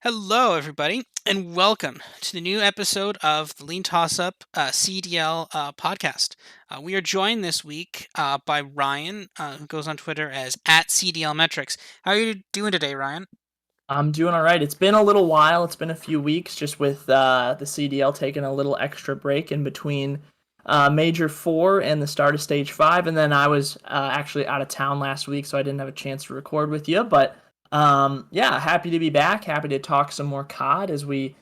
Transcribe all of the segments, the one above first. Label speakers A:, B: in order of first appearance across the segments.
A: Hello, everybody, and welcome to the new episode of the LeanTossup CDL podcast. We are joined this week by Ryan, who goes on Twitter as at CDL Metrics. How are you doing today, Ryan?
B: I'm doing all right. It's been a little while. It's been a few weeks just with the CDL taking a little extra break in between Major 4 and the start of Stage 5. And then I was actually out of town last week, so I didn't have a chance to record with you. But yeah, happy to be back. Happy to talk some more COD as we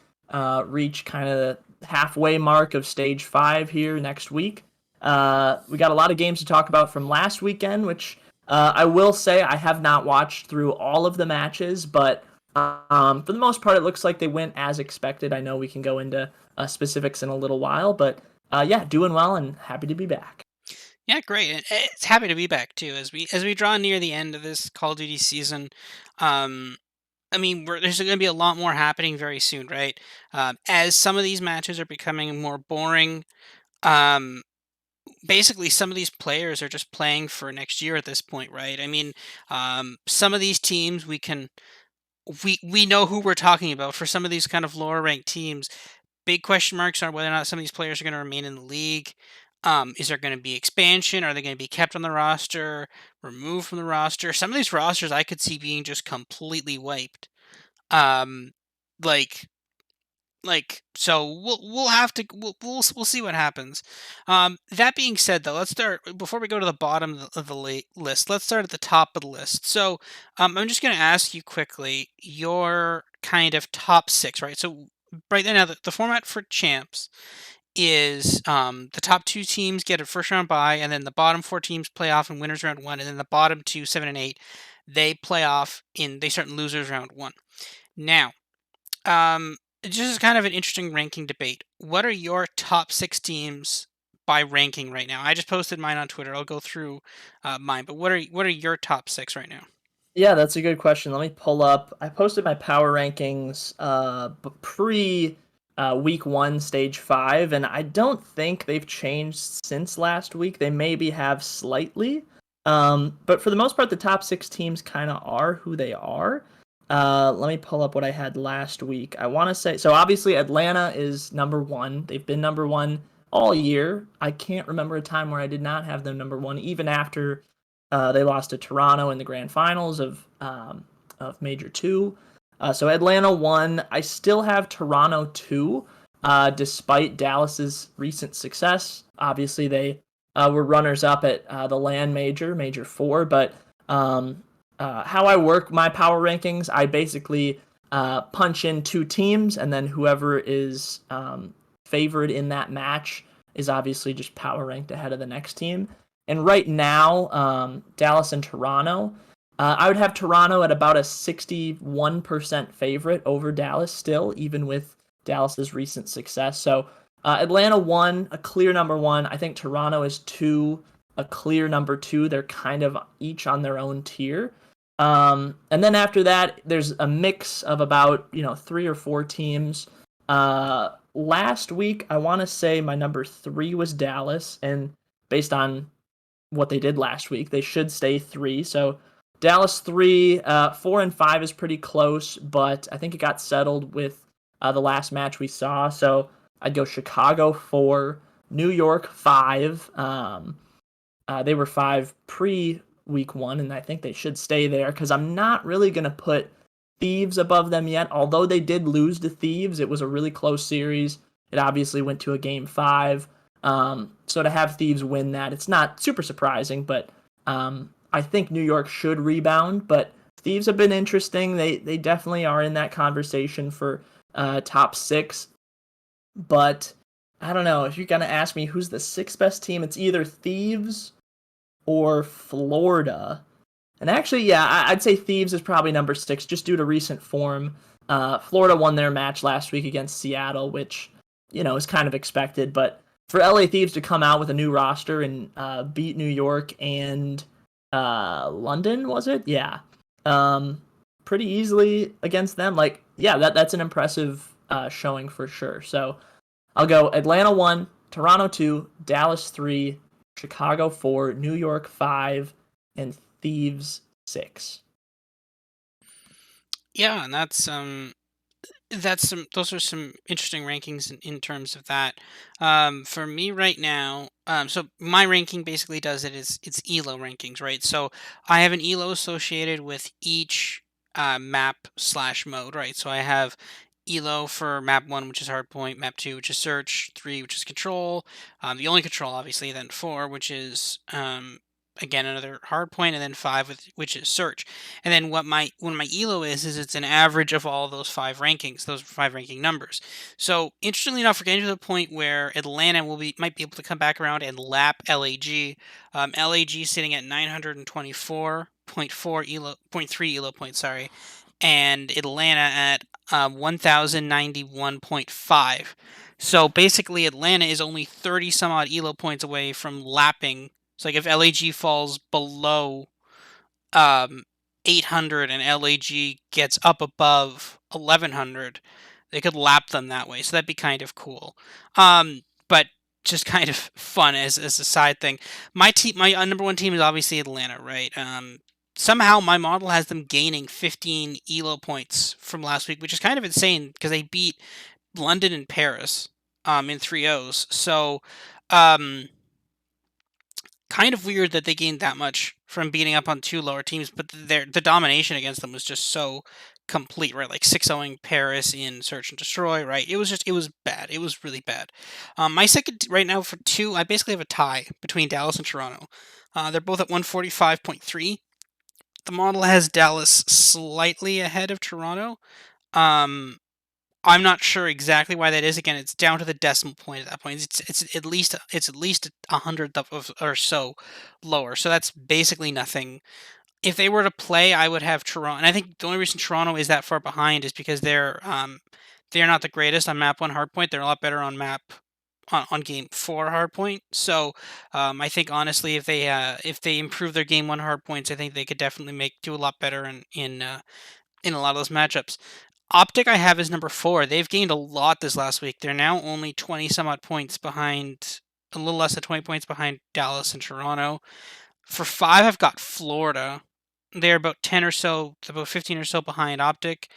B: reach kind of the halfway mark of Stage 5 here next week. We got a lot of games to talk about from last weekend, which I will say I have not watched through all of the matches, but for the most part, it looks like they went as expected. I know we can go into specifics in a little while, but yeah, doing well and happy to be back.
A: Yeah, great. And it's happy to be back too as we draw near the end of this Call of Duty season. Um, there's going to be a lot more happening very soon, right? As some of these matches are becoming more boring. Um, Basically some of these players are just playing for next year at this point, right? Some of these teams we know who we're talking about. For some of these kind of lower ranked teams, big question marks are whether or not some of these players are going to remain in the league. Is there going to be expansion? Are they going to be kept on the roster, removed from the roster? Some of these rosters I could see being just completely wiped. Um, like so we'll have to we'll see what happens. That being said, though, let's start before we go to the bottom of the list. Let's start at the top of the list. So I'm just going to ask you quickly your kind of top six, right? So right now the format for champs is the top two teams get a first round bye, and then the bottom four teams play off in winners round one, and then the bottom two, 7 and 8, they start in losers round one. Now, this is kind of an interesting ranking debate. What are your top six teams by ranking right now? I just posted mine on Twitter. I'll go through mine, but what are your top six right now?
B: Yeah, that's a good question. Let me pull up. I posted my power rankings pre week 1, stage 5, and I don't think they've changed since last week. They maybe have slightly. But for the most part, the top 6 teams kind of are who they are. Let me pull up what I had last week. I want to say so. Obviously, Atlanta is number 1. They've been number 1 all year. I can't remember a time where I did not have them number 1, even after they lost to Toronto in the grand finals of Major 2. So Atlanta won. I still have Toronto 2, despite Dallas's recent success. Obviously, they were runners up at the LAN Major 4. But how I work my power rankings, I basically punch in 2 teams, and then whoever is favored in that match is obviously just power ranked ahead of the next team. And right now, Dallas and Toronto, I would have Toronto at about a 61% favorite over Dallas still, even with Dallas's recent success. So Atlanta 1, a clear number 1. I think Toronto is 2, a clear number 2. They're kind of each on their own tier. And then after that, there's a mix of about 3 or 4 teams. Last week, I want to say my number 3 was Dallas, and based on what they did last week, they should stay 3. So Dallas 3, 4 and 5 is pretty close, but I think it got settled with the last match we saw. So I'd go Chicago 4, New York 5. They were 5 pre week 1, and I think they should stay there because I'm not really going to put Thieves above them yet. Although they did lose to Thieves, it was a really close series. It obviously went to a game 5. So to have Thieves win that, it's not super surprising, but I think New York should rebound. But Thieves have been interesting. They definitely are in that conversation for top 6. But I don't know, if you're gonna ask me who's the 6th best team, it's either Thieves or Florida. And actually, yeah, I'd say Thieves is probably number 6 just due to recent form. Florida won their match last week against Seattle, which is kind of expected. But for LA Thieves to come out with a new roster and beat New York and London, was it? Yeah, pretty easily against them. Like, yeah, that's an impressive showing for sure. So I'll go Atlanta 1, Toronto 2, Dallas 3, Chicago 4, New York 5, and Thieves 6.
A: Yeah, and That's some those are some interesting rankings in terms of that. For me right now, so my ranking basically does it is it's elo rankings, right? So I have an elo associated with each map slash mode, right? So I have elo for map one, which is hardpoint, map two, which is search, three, which is control, the only control, obviously, then four, which is again another hardpoint, and then five, which is search. And then what my elo is it's an average of all those five rankings, those five ranking numbers. So interestingly enough, we're getting to the point where Atlanta might be able to come back around and lap LAG. LAG sitting at 924.4 elo, point 3 elo points, sorry, and Atlanta at 1091.5. So basically, Atlanta is only 30 some odd elo points away from lapping. So like if LAG falls below um, 800 and LAG gets up above 1100, they could lap them that way. So that'd be kind of cool. But just kind of fun as a side thing. My number one team is obviously Atlanta, right? Somehow my model has them gaining 15 elo points from last week, which is kind of insane because they beat London and Paris in 3-0s. So um, kind of weird that they gained that much from beating up on two lower teams, but the domination against them was just so complete, right? Like 6-0ing Paris in Search and Destroy, right? It was bad. It was really bad. My second right now for two, I basically have a tie between Dallas and Toronto. They're both at 145.3. The model has Dallas slightly ahead of Toronto. Um, I'm not sure exactly why that is. Again, it's down to the decimal point at that point. It's at least a hundredth or so lower. So that's basically nothing. If they were to play, I would have Toronto. And I think the only reason Toronto is that far behind is because they're not the greatest on map one hardpoint. They're a lot better on map on game four hardpoint. So I think honestly, if they improve their game one hardpoints, I think they could definitely make do a lot better in a lot of those matchups. Optic I have is number four. They've gained a lot this last week. They're now only 20 some odd points behind, a little less than 20 points behind Dallas and Toronto. For five, I've got Florida. They're about 10 or so, about 15 or so behind Optic.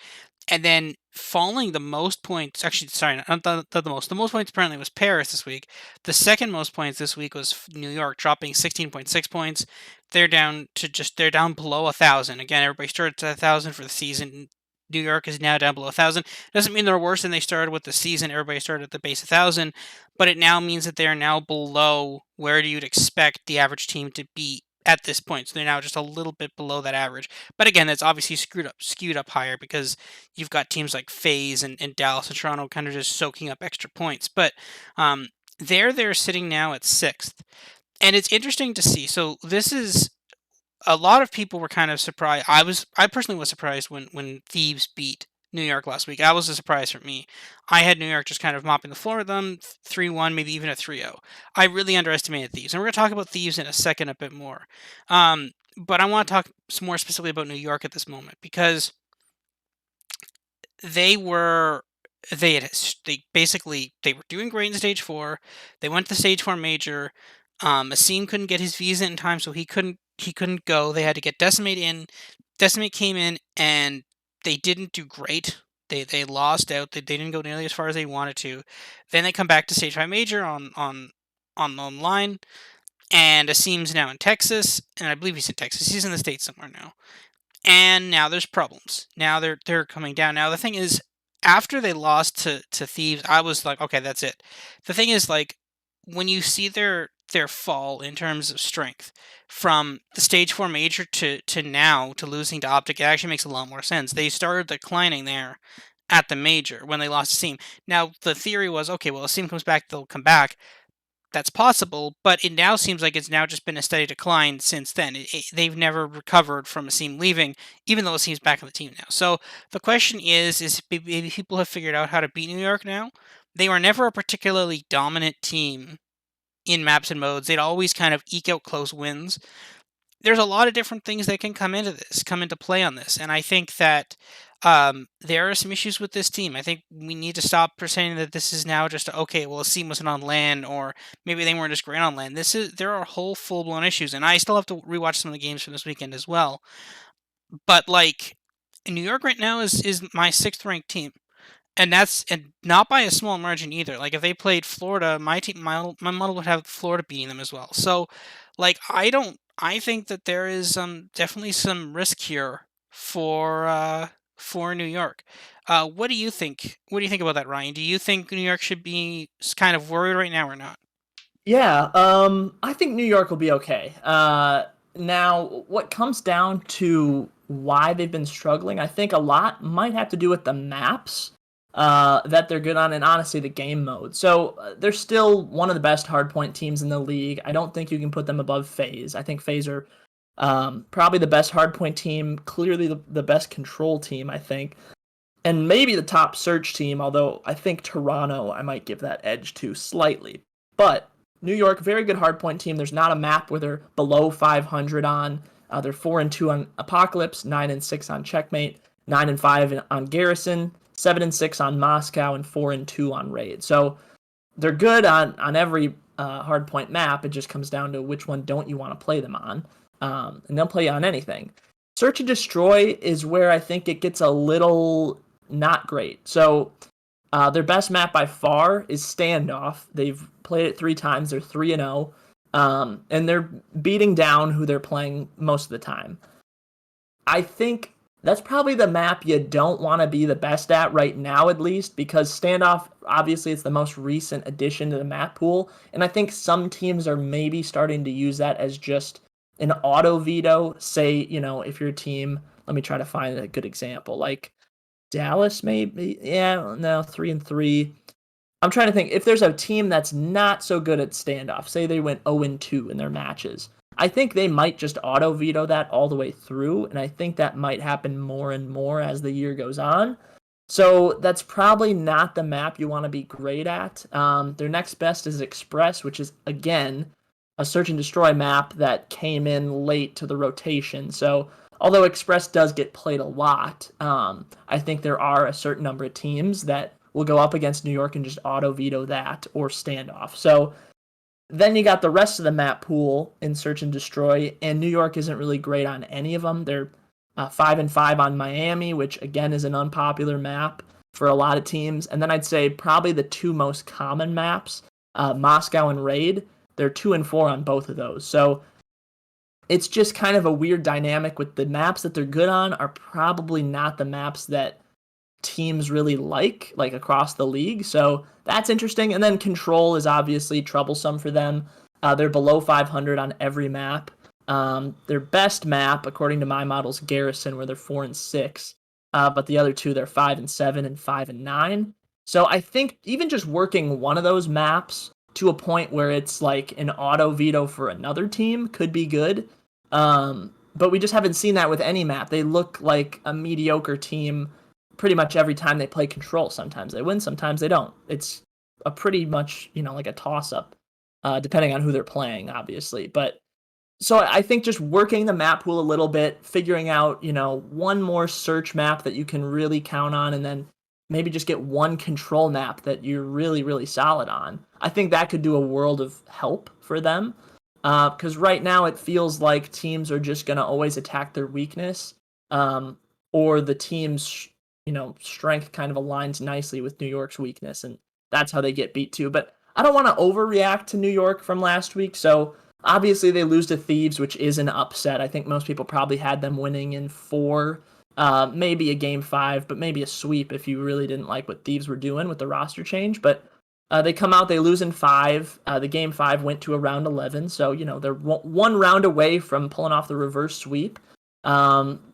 A: And then falling the most points, actually, sorry, not the most. The most points apparently was Paris this week. The second most points this week was New York, dropping 16.6 points. They're down below 1,000. Again, everybody started at 1,000 for the season. New York is now down below 1,000. Doesn't mean they're worse than they started with the season. Everybody started at the base 1,000, but it now means that they are now below where you'd expect the average team to be at this point. So they're now just a little bit below that average. But again, that's obviously skewed up higher because you've got teams like FaZe and Dallas and Toronto kind of just soaking up extra points. But they're sitting now at sixth, and it's interesting to see. So this is a lot of people were kind of surprised. I personally was surprised when Thieves beat New York last week. That was a surprise for me. I had New York just kind of mopping the floor with them, 3-1, maybe even a 3-0. I really underestimated Thieves, and we're going to talk about Thieves in a second a bit more. But I want to talk more specifically about New York at this moment because they were they were doing great in stage four. They went to the stage four major. Asim couldn't get his visa in time, so he couldn't go. They had to get Decimate in. Decimate came in and they didn't do great. They lost out. They didn't go nearly as far as they wanted to. Then they come back to stage five major on online, and Asim's now in Texas, and I believe he's in Texas. He's in the States somewhere now, and now there's problems. Now they're coming down. Now the thing is, after they lost to Thieves, I was like, okay, that's it. The thing is, like, when you see their fall in terms of strength from the stage four major to now to losing to Optic, it actually makes a lot more sense. They started declining there at the major when they lost to Seam. Now the theory was, okay, well, if Seam comes back, they'll come back. That's possible, but it now seems like it's now just been a steady decline since then. They've never recovered from Asim leaving, even though Asim's back on the team now. So the question is maybe people have figured out how to beat New York now? They were never a particularly dominant team in maps and modes. They'd always kind of eke out close wins. There's a lot of different things that can come into play on this, and I think that there are some issues with this team. I think we need to stop pretending that this is now just okay. Well, a team wasn't on land, or maybe they weren't just great on land. There are whole full blown issues, and I still have to rewatch some of the games from this weekend as well. But like New York right now is my sixth ranked team, and not by a small margin either. Like if they played Florida, my team, my model would have Florida beating them as well. So, like I don't, I think that there is definitely some risk here for New York. What do you think? What do you think about that, Ryan? Do you think New York should be kind of worried right now or not?
B: Yeah, I think New York will be okay. Now, what comes down to why they've been struggling, I think a lot might have to do with the maps that they're good on, and honestly, the game mode. So they're still one of the best hardpoint teams in the league. I don't think you can put them above FaZe. I think FaZe are probably the best hardpoint team, clearly the best control team, I think, and maybe the top search team, although I think Toronto I might give that edge to slightly. But New York, very good hardpoint team. There's not a map where they're below 500 on. They're 4-2 on Apocalypse, 9-6 on Checkmate, 9-5 on Garrison, 7-6 on Moscow, and 4-2 on Raid. So they're good on every hardpoint map. It just comes down to which one don't you want to play them on, and they'll play you on anything. Search and Destroy is where I think it gets a little not great. So their best map by far is Standoff. They've played it 3 times. They're 3-0, and they're beating down who they're playing most of the time. I think that's probably the map you don't want to be the best at right now, at least, because Standoff, obviously, it's the most recent addition to the map pool, and I think some teams are maybe starting to use that as just an auto veto. Say, if your team, let me try to find a good example, like Dallas, maybe, yeah, no, 3-3. I'm trying to think if there's a team that's not so good at standoff. Say they went 0-2 in their matches. I think they might just auto veto that all the way through, and I think that might happen more and more as the year goes on. So that's probably not the map you want to be great at. Their next best is Express, which is again a search and destroy map that came in late to the rotation. So although Express does get played a lot, I think there are a certain number of teams that will go up against New York and just auto veto that or standoff. So then you got the rest of the map pool in Search and Destroy, and New York isn't really great on any of them. They're 5-5 on Miami, which again is an unpopular map for a lot of teams. And then I'd say probably the 2 most common maps, Moscow and Raid. They're 2-4 on both of those. So it's just kind of a weird dynamic with the maps that they're good on are probably not the maps that teams really like across the league. So that's interesting. And then Control is obviously troublesome for them. They're below 500 on every map. Their best map, according to my model, is Garrison, where they're 4-6. But the other two, they're 5-7 and 5-9. So I think even just working one of those maps to a point where it's like an auto veto for another team could be good. But we just haven't seen that with any map. They look like a mediocre team pretty much every time they play Control. Sometimes they win, sometimes they don't. It's a pretty much, like a toss-up, depending on who they're playing, obviously. But so I think just working the map pool a little bit, figuring out, one more search map that you can really count on, and then maybe just get one control map that you're really, really solid on. I think that could do a world of help for them. Because right now it feels like teams are just going to always attack their weakness, or the team's strength kind of aligns nicely with New York's weakness, and that's how they get beat too. But I don't want to overreact to New York from last week. So obviously they lose to Thieves, which is an upset. I think most people probably had them winning in 4, maybe a game 5, but maybe a sweep if you really didn't like what Thieves were doing with the roster change. But they come out, they lose in 5. The game 5 went to a round 11, so they're one round away from pulling off the reverse sweep.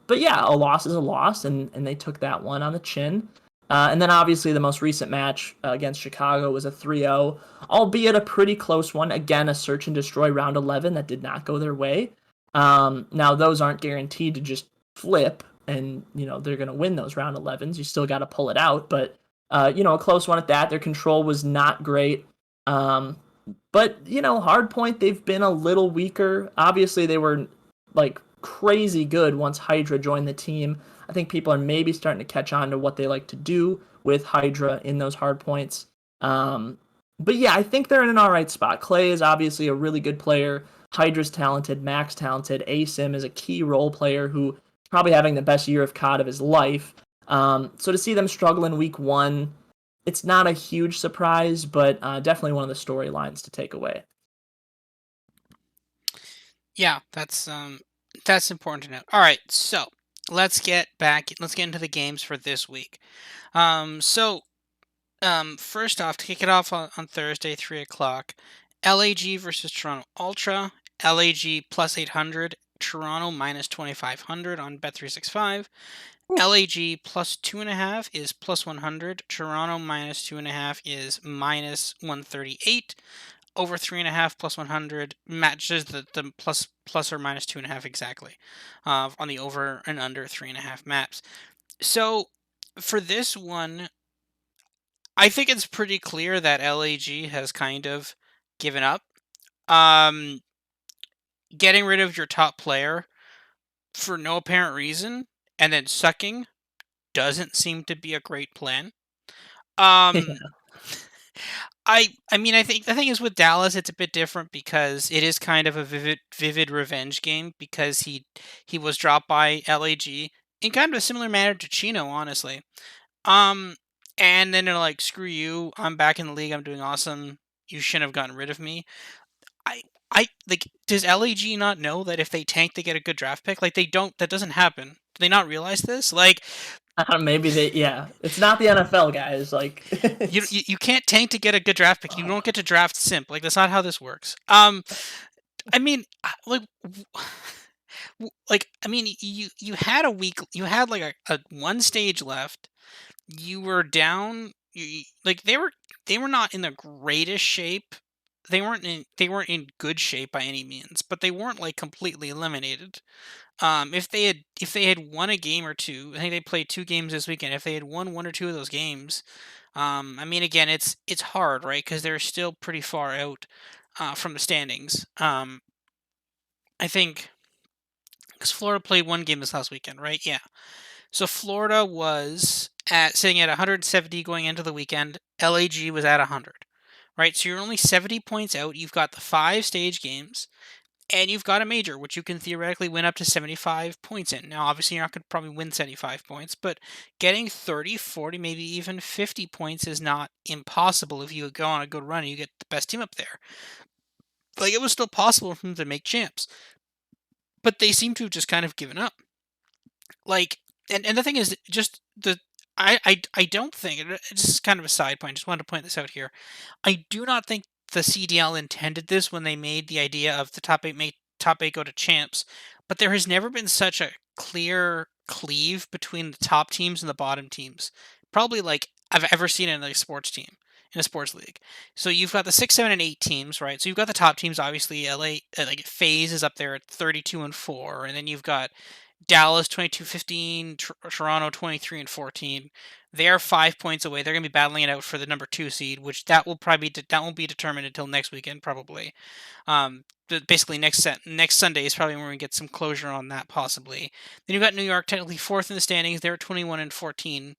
B: But yeah, a loss is a loss, and they took that one on the chin. And then obviously the most recent match against Chicago was a 3-0, albeit a pretty close one. Again, a search and destroy round 11 that did not go their way. Now those aren't guaranteed to just flip, and they're going to win those round 11s. You still got to pull it out, but a close one at that. Their control was not great. But Hardpoint, they've been a little weaker. Obviously, they were like crazy good once Hydra joined the team. I think people are maybe starting to catch on to what they like to do with Hydra in those hardpoints. But yeah, I think they're in an all right spot. Clay is obviously a really good player. Hydra's talented. Max talented. Asim is a key role player who is probably having the best year of COD of his life. So to see them struggle in week one, it's not a huge surprise, but definitely one of the storylines to take away.
A: Yeah, that's important to know. All right, so let's get into the games for this week. So first off, to kick it off on Thursday, 3 o'clock, LAG versus Toronto Ultra. LAG plus 800, Toronto minus 2,500 on Bet365. LAG plus 2.5 is plus 100. Toronto minus 2.5 is minus 138. Over 3.5 plus 100 matches the plus or minus 2.5 exactly on the over and under 3.5 maps. So for this one, I think it's pretty clear that LAG has kind of given up. Um, Getting rid of your top player for no apparent reason and then sucking doesn't seem to be a great plan. Um,
B: Yeah.
A: I mean, I think the thing is with Dallas, it's a bit different because it is kind of a vivid revenge game because he was dropped by LAG in kind of a similar manner to Chino, honestly. Um, and then they're like, "Screw you! I'm back in the league. I'm doing awesome. You shouldn't have gotten rid of me." I I like. Does LAG not know that if they tank, they get a good draft pick? Like they don't. That doesn't happen. Do they not realize this? Like
B: Maybe they, yeah, it's not the NFL, guys. Like,
A: you
B: it's,
A: you, you can't tank to get a good draft pick. You don't get to draft simp. Like that's not how this works. I mean, like, like I mean, you had a week. You had like a one stage left. You were down. Like they were not in the greatest shape. They weren't in good shape by any means, but they weren't like completely eliminated. If they had won a game or two, I think they played 2 games this weekend. If they had won one or two of those games, I mean, again, it's hard, right? Because they're still pretty far out from the standings. I think because Florida played 1 game this last weekend, right? Yeah. So Florida was at sitting at 170 going into the weekend. LAG was at 100, right? So you're only 70 points out. You've got the 5 stage games, and you've got a major, which you can theoretically win up to 75 points in. Now, obviously, you're not going to probably win 75 points, but getting 30, 40, maybe even 50 points is not impossible if you go on a good run and you get the best team up there. Like, it was still possible for them to make champs, but they seem to have just kind of given up. Like, and the thing is, just the. I don't think, this is kind of a side point, just wanted to point this out here. I do not think the CDL intended this when they made the idea of the top eight go to champs, but there has never been such a clear cleave between the top teams and the bottom teams. Probably like I've ever seen in a sports team in a sports league. So you've got the 6, 7, and 8 teams, right? So you've got the top teams, obviously. LA like FaZe is up there at 32-4, and then you've got Dallas 22-15, Toronto 23-14. They're 5 points away. They're going to be battling it out for the number 2 seed, which that will probably that won't be determined until next weekend, probably. Basically next Sunday is probably when we get some closure on that, possibly. Then you've got New York technically fourth in the standings. They're 21-14.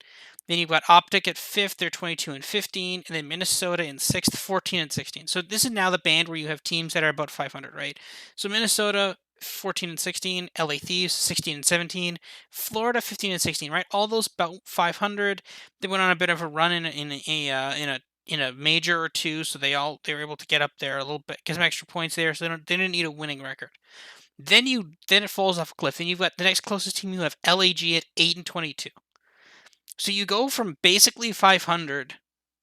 A: Then you've got Optic at fifth. They're 22-15, and then Minnesota in sixth, 14-16. So this is now the band where you have teams that are about 500, right? So Minnesota 14-16, LA Thieves 16-17, Florida 15-16, right? All those about 500. They went on a bit of a run in a major or two, so they were able to get up there a little bit, get some extra points there, so they didn't need a winning record. Then it falls off a cliff, and you've got the next closest team. You have LAG at 8-22. So you go from basically 500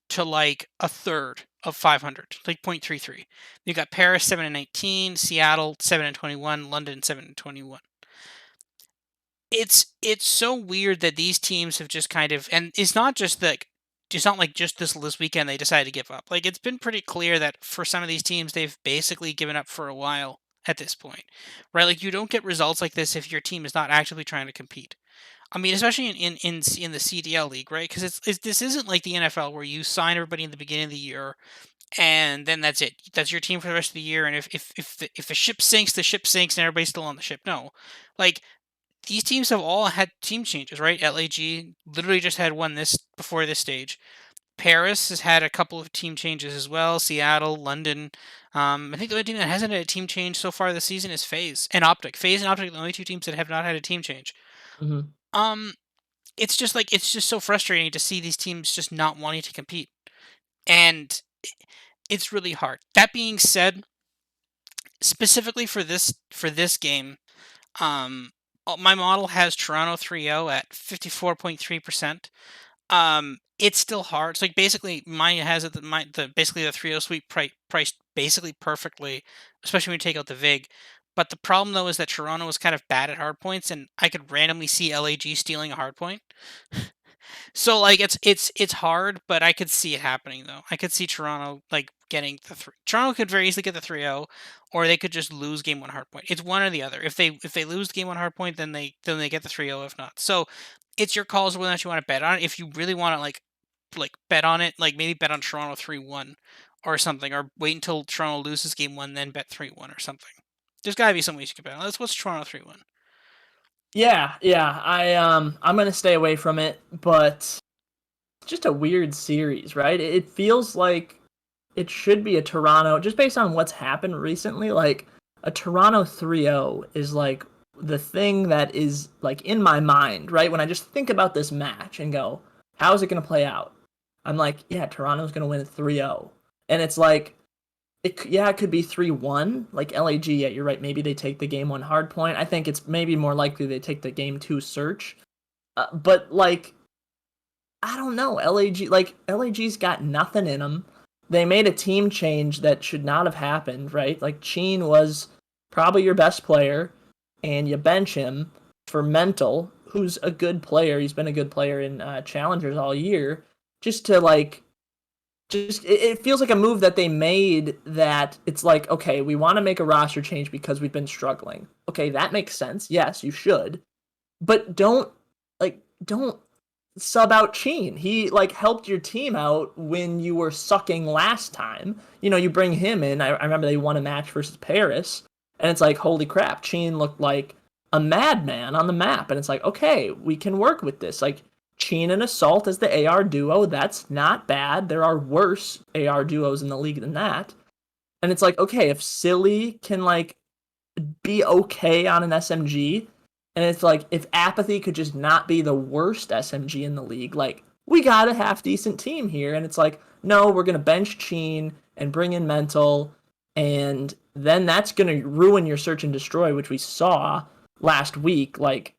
A: to like a third of 500, like 0.33. You got Paris 7-19, Seattle 7-21, London 7-21. It's so weird that these teams have just kind of, and it's not like just this weekend they decided to give up. Like it's been pretty clear that for some of these teams they've basically given up for a while at this point, right? Like you don't get results like this if your team is not actively trying to compete. I mean, especially in the CDL league, right? Because this isn't like the NFL where you sign everybody in the beginning of the year and then that's it. That's your team for the rest of the year. And if the ship sinks, the ship sinks, and everybody's still on the ship. No, like these teams have all had team changes, right? LAG literally just had one this before this stage. Paris has had a couple of team changes as well. Seattle, London. I think the only team that hasn't had a team change so far this season is FaZe and Optic. FaZe and Optic are the only 2 teams that have not had a team change.
B: Mhm.
A: Um, it's just like it's just so frustrating to see these teams just not wanting to compete, and it's really hard. That being said, specifically for this game, um, my model has Toronto 3-0 at 54.3%. It's still hard. It's like basically mine has it the basically the 3-0 sweep priced basically perfectly, especially when you take out the vig. But the problem though is that Toronto was kind of bad at hard points, and I could randomly see LAG stealing a hard point. So like it's hard, but I could see it happening though. I could see Toronto like getting the three. Toronto could very easily get the 3-0, or they could just lose game one hard point. It's one or the other. If they lose game one hard point, then they get the 3-0 if not. So it's your calls whether or not you want to bet on it. If you really want to like bet on it, like maybe bet on Toronto 3-1 or something, or wait until Toronto loses game one, then bet 3-1 or something. There's gotta be some ways you can bet on. Let's what's Toronto 3-1.
B: Yeah, yeah. I'm gonna stay away from it, but it's just a weird series, right? It feels like it should be a Toronto, just based on what's happened recently. Like a Toronto 3-0 is like the thing that is like in my mind, right? When I just think about this match and go, how is it gonna play out? I'm like, yeah, Toronto's gonna win 3-0, and it's like it could be 3-1 like lag. Yeah, you're right, maybe they take the game one hard point. I think it's maybe more likely they take the game two search, but like I don't know, lag's got nothing in them. They made a team change that should not have happened, right? Like Cheen was probably your best player and you bench him for Mental, who's a good player. He's been a good player in challengers all year, just to like just it feels like a move that they made that it's like, okay, we want to make a roster change because we've been struggling. Okay, that makes sense. Yes, you should. But don't sub out Cheen. He like helped your team out when you were sucking last time. You know, you bring him in. I remember they won a match versus Paris, and it's like, holy crap, Cheen looked like a madman on the map. And it's like, okay, we can work with this. Like Cheen and Assault as the AR duo, that's not bad. There are worse AR duos in the league than that. And it's like, okay, if Silly can like be okay on an SMG, and it's like if Apathy could just not be the worst SMG in the league, like we got a half decent team here. And it's like, no, we're gonna bench Cheen and bring in Mental, and then that's gonna ruin your search and destroy, which we saw last week. Like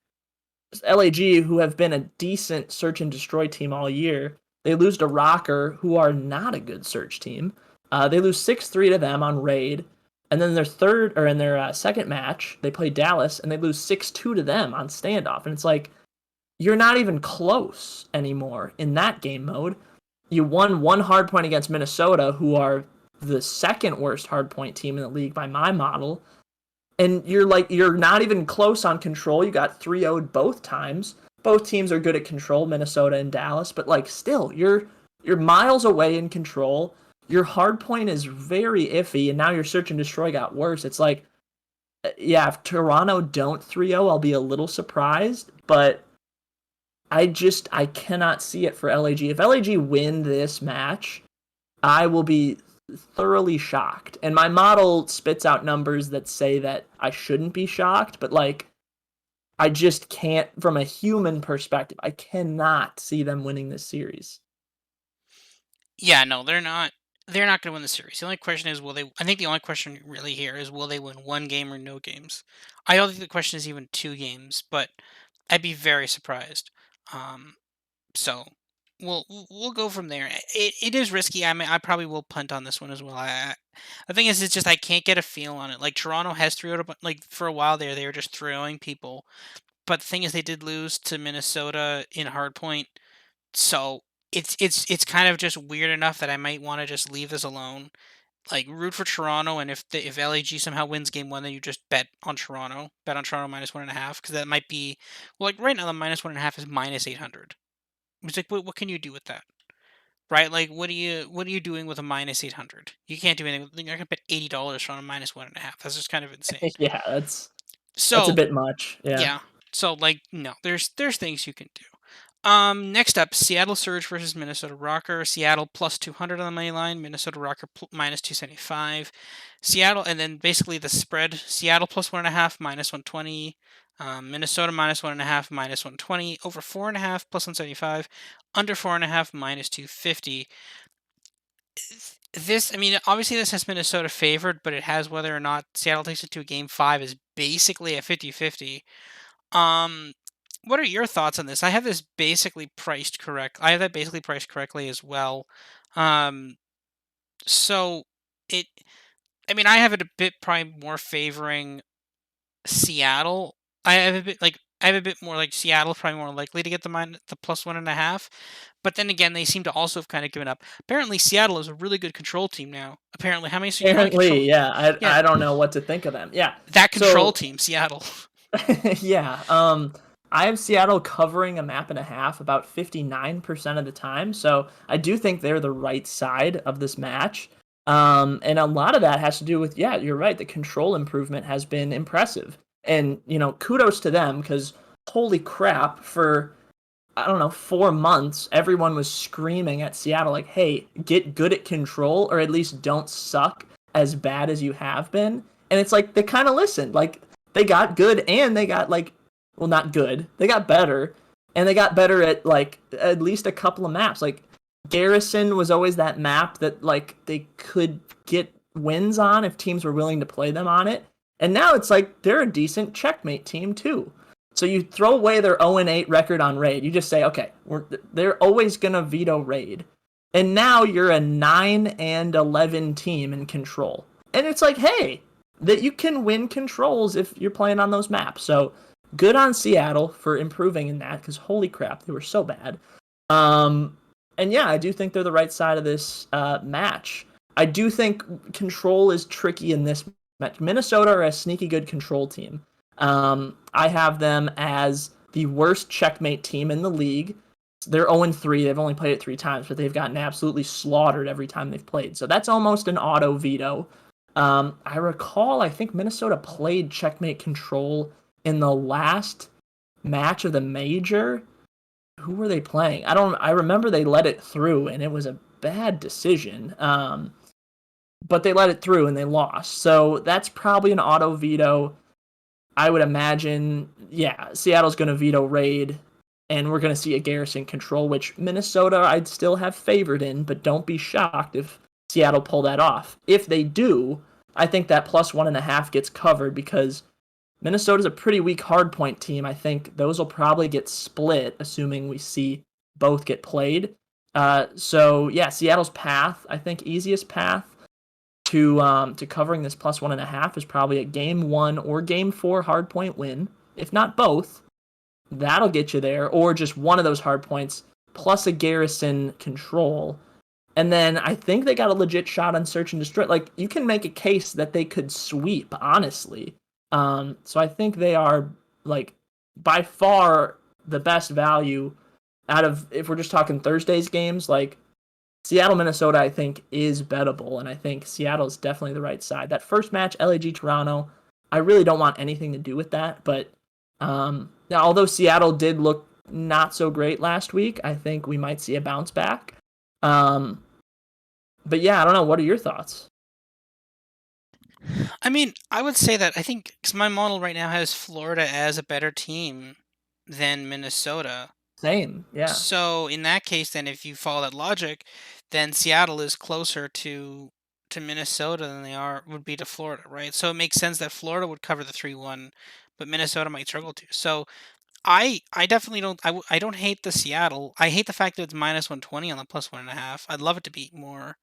B: LAG, who have been a decent search and destroy team all year, they lose to Rocker, who are not a good search team. They lose 6-3 to them on raid, and then their third or in their second match, they play Dallas and they lose 6-2 to them on standoff. And it's like you're not even close anymore in that game mode. You won one hard point against Minnesota, who are the second worst hard point team in the league by my model, and you're not even close on control. You got 3-0'd both times. Both teams are good at control, Minnesota and Dallas, but like still, you're miles away in control. Your hard point is very iffy, and now your search and destroy got worse. It's like, yeah, if Toronto don't 3-0, I'll be a little surprised, but I cannot see it for LAG. If LAG win this match, I will be thoroughly shocked. And my model spits out numbers that say that I shouldn't be shocked, but like I just can't, from a human perspective, I cannot see them winning this series.
A: Yeah, no, they're not. They're not going to win the series. The only question is, will they? I think the only question really here is, will they win one game or no games? I don't think the question is even two games, but I'd be very surprised. Um, so we'll go from there. It is risky. I mean, I probably will punt on this one as well. The thing is, it's just I can't get a feel on it. Like Toronto has thrown like for a while there, they were just throwing people. But the thing is, they did lose to Minnesota in hardpoint, so it's kind of just weird enough that I might want to just leave this alone. Like root for Toronto, and if LAG somehow wins game one, then you just bet on Toronto -1.5, because that might be, well, like right now the -1.5 is -800. It's like what can you do with that, right? Like what are you doing with a -800? You can't do anything. You're not gonna bet $80 on a -1.5. That's just kind of insane.
B: Yeah, that's a
A: So
B: bit much. Yeah.
A: yeah, so like no, there's things you can do. Next up, Seattle Surge versus Minnesota Rocker. Seattle +200 on the money line. Minnesota Rocker -275. Seattle, and then basically the spread: Seattle +1.5, -120. Minnesota -1.5, -120, over 4.5, +175, under 4.5, -250. This, I mean, obviously this has Minnesota favored, but it has whether or not Seattle takes it to a game five is basically a 50-50. Um, what are your thoughts on this? I have this basically priced correct. I have that basically priced correctly as well. Um, so it, I mean, I have it a bit probably more favoring Seattle. I have a bit more like Seattle probably more likely to get the +1.5. But then again, they seem to also have kind of given up. Apparently, Seattle is a really good control team now. Apparently, how many control?
B: Apparently, yeah.
A: Yeah,
B: I don't know what to think of them. Yeah.
A: that control
B: So
A: team, Seattle.
B: yeah. I have Seattle covering a map and a half about 59% of the time. So I do think they're the right side of this match. And a lot of that has to do with, yeah, you're right. The control improvement has been impressive. And, kudos to them because holy crap, for, I don't know, 4 months, everyone was screaming at Seattle, like, hey, get good at control or at least don't suck as bad as you have been. And it's like they kind of listened. Like, they got good and they got, like, well, not good. They got better. And they got better at, like, at least a couple of maps. Like, Garrison was always that map that, like, they could get wins on if teams were willing to play them on it. And now it's like they're a decent checkmate team, too. So you throw away their 0-8 record on raid. You just say, okay, they're always gonna veto raid, and now you're a 9-11 team in control. And it's like, hey, that you can win controls if you're playing on those maps. So good on Seattle for improving in that because holy crap, they were so bad. Um, and yeah, I do think they're the right side of this match. I do think control is tricky in this match. Minnesota are a sneaky good control team. I have them as the worst checkmate team in the league. They're 0-3. They've only played it 3 times, but they've gotten absolutely slaughtered every time they've played. So that's almost an auto veto. I recall, I think Minnesota played checkmate control in the last match of the major. Who were they playing? I remember they let it through and it was a bad decision. But they let it through and they lost. So that's probably an auto veto. I would imagine, yeah, Seattle's going to veto raid, and we're going to see a Garrison control, which Minnesota I'd still have favored in, but don't be shocked if Seattle pull that off. If they do, I think that +1.5 gets covered because Minnesota's a pretty weak hardpoint team. I think those will probably get split, assuming we see both get played. So yeah, Seattle's path, I think easiest path to covering this +1.5 is probably a game 1 or game 4 hardpoint win. If not both, that'll get you there, or just one of those hardpoints plus a Garrison control. And then I think they got a legit shot on search and destroy. Like, you can make a case that they could sweep, honestly. So I think they are, like, by far the best value out of, if we're just talking Thursday's games, like, Seattle, Minnesota, I think, is bettable, and I think Seattle is definitely the right side. That first match, LAG Toronto, I really don't want anything to do with that, but now, although Seattle did look not so great last week, I think we might see a bounce back. Um, but yeah, I don't know. What are your thoughts?
A: I mean, I would say that I think because my model right now has Florida as a better team than Minnesota.
B: Same, yeah.
A: So in that case, then if you follow that logic, then Seattle is closer to Minnesota than they are would be to Florida, right? So it makes sense that Florida would cover the 3-1, but Minnesota might struggle to. So I definitely don't I don't hate the Seattle. I hate the fact that it's -120 on the +1.5. I'd love it to be more.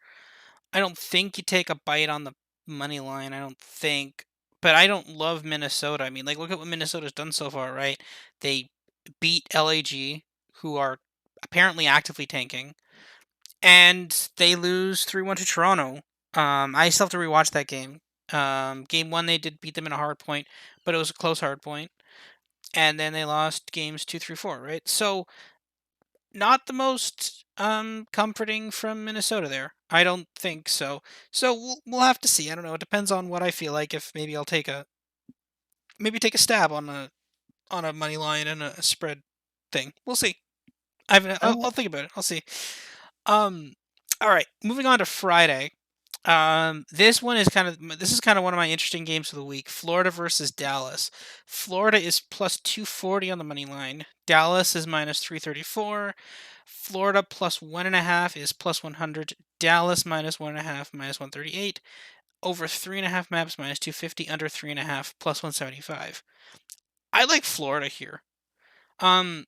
A: I don't think you take a bite on the money line. I don't think, but I don't love Minnesota. I mean, like, look at what Minnesota's done so far, right? They beat LAG, who are apparently actively tanking, and they lose 3-1 to Toronto. I still have to rewatch that game. Game one they did beat them in a hard point, but it was a close hard point, and then they lost games 2, 3, 4. Right? So not the most comforting from Minnesota there. I don't think so. So we'll have to see. I don't know. It depends on what I feel like. If maybe I'll take a stab on a money line and a spread thing. We'll see. I'll think about it. I'll see. Um. All right. Moving on to Friday. This is kind of one of my interesting games of the week. Florida versus Dallas. Florida is plus 240 on the money line. Dallas is minus 334. Florida plus 1.5 is plus 100. Dallas minus 1.5 minus 138. Over 3.5 maps minus 250. Under 3.5 plus 175. I like Florida here. Um,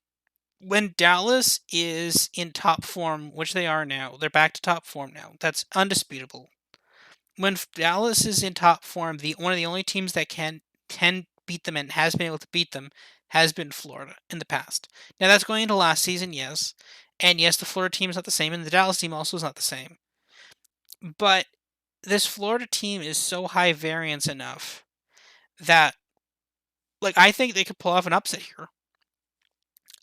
A: when Dallas is in top form, which they are now, they're back to top form now. That's undisputable. When Dallas is in top form, the one of the only teams that can beat them and has been able to beat them has been Florida in the past. Now that's going into last season, yes, and yes, the Florida team is not the same, and the Dallas team also is not the same. But this Florida team is so high variance enough that, like, I think they could pull off an upset here.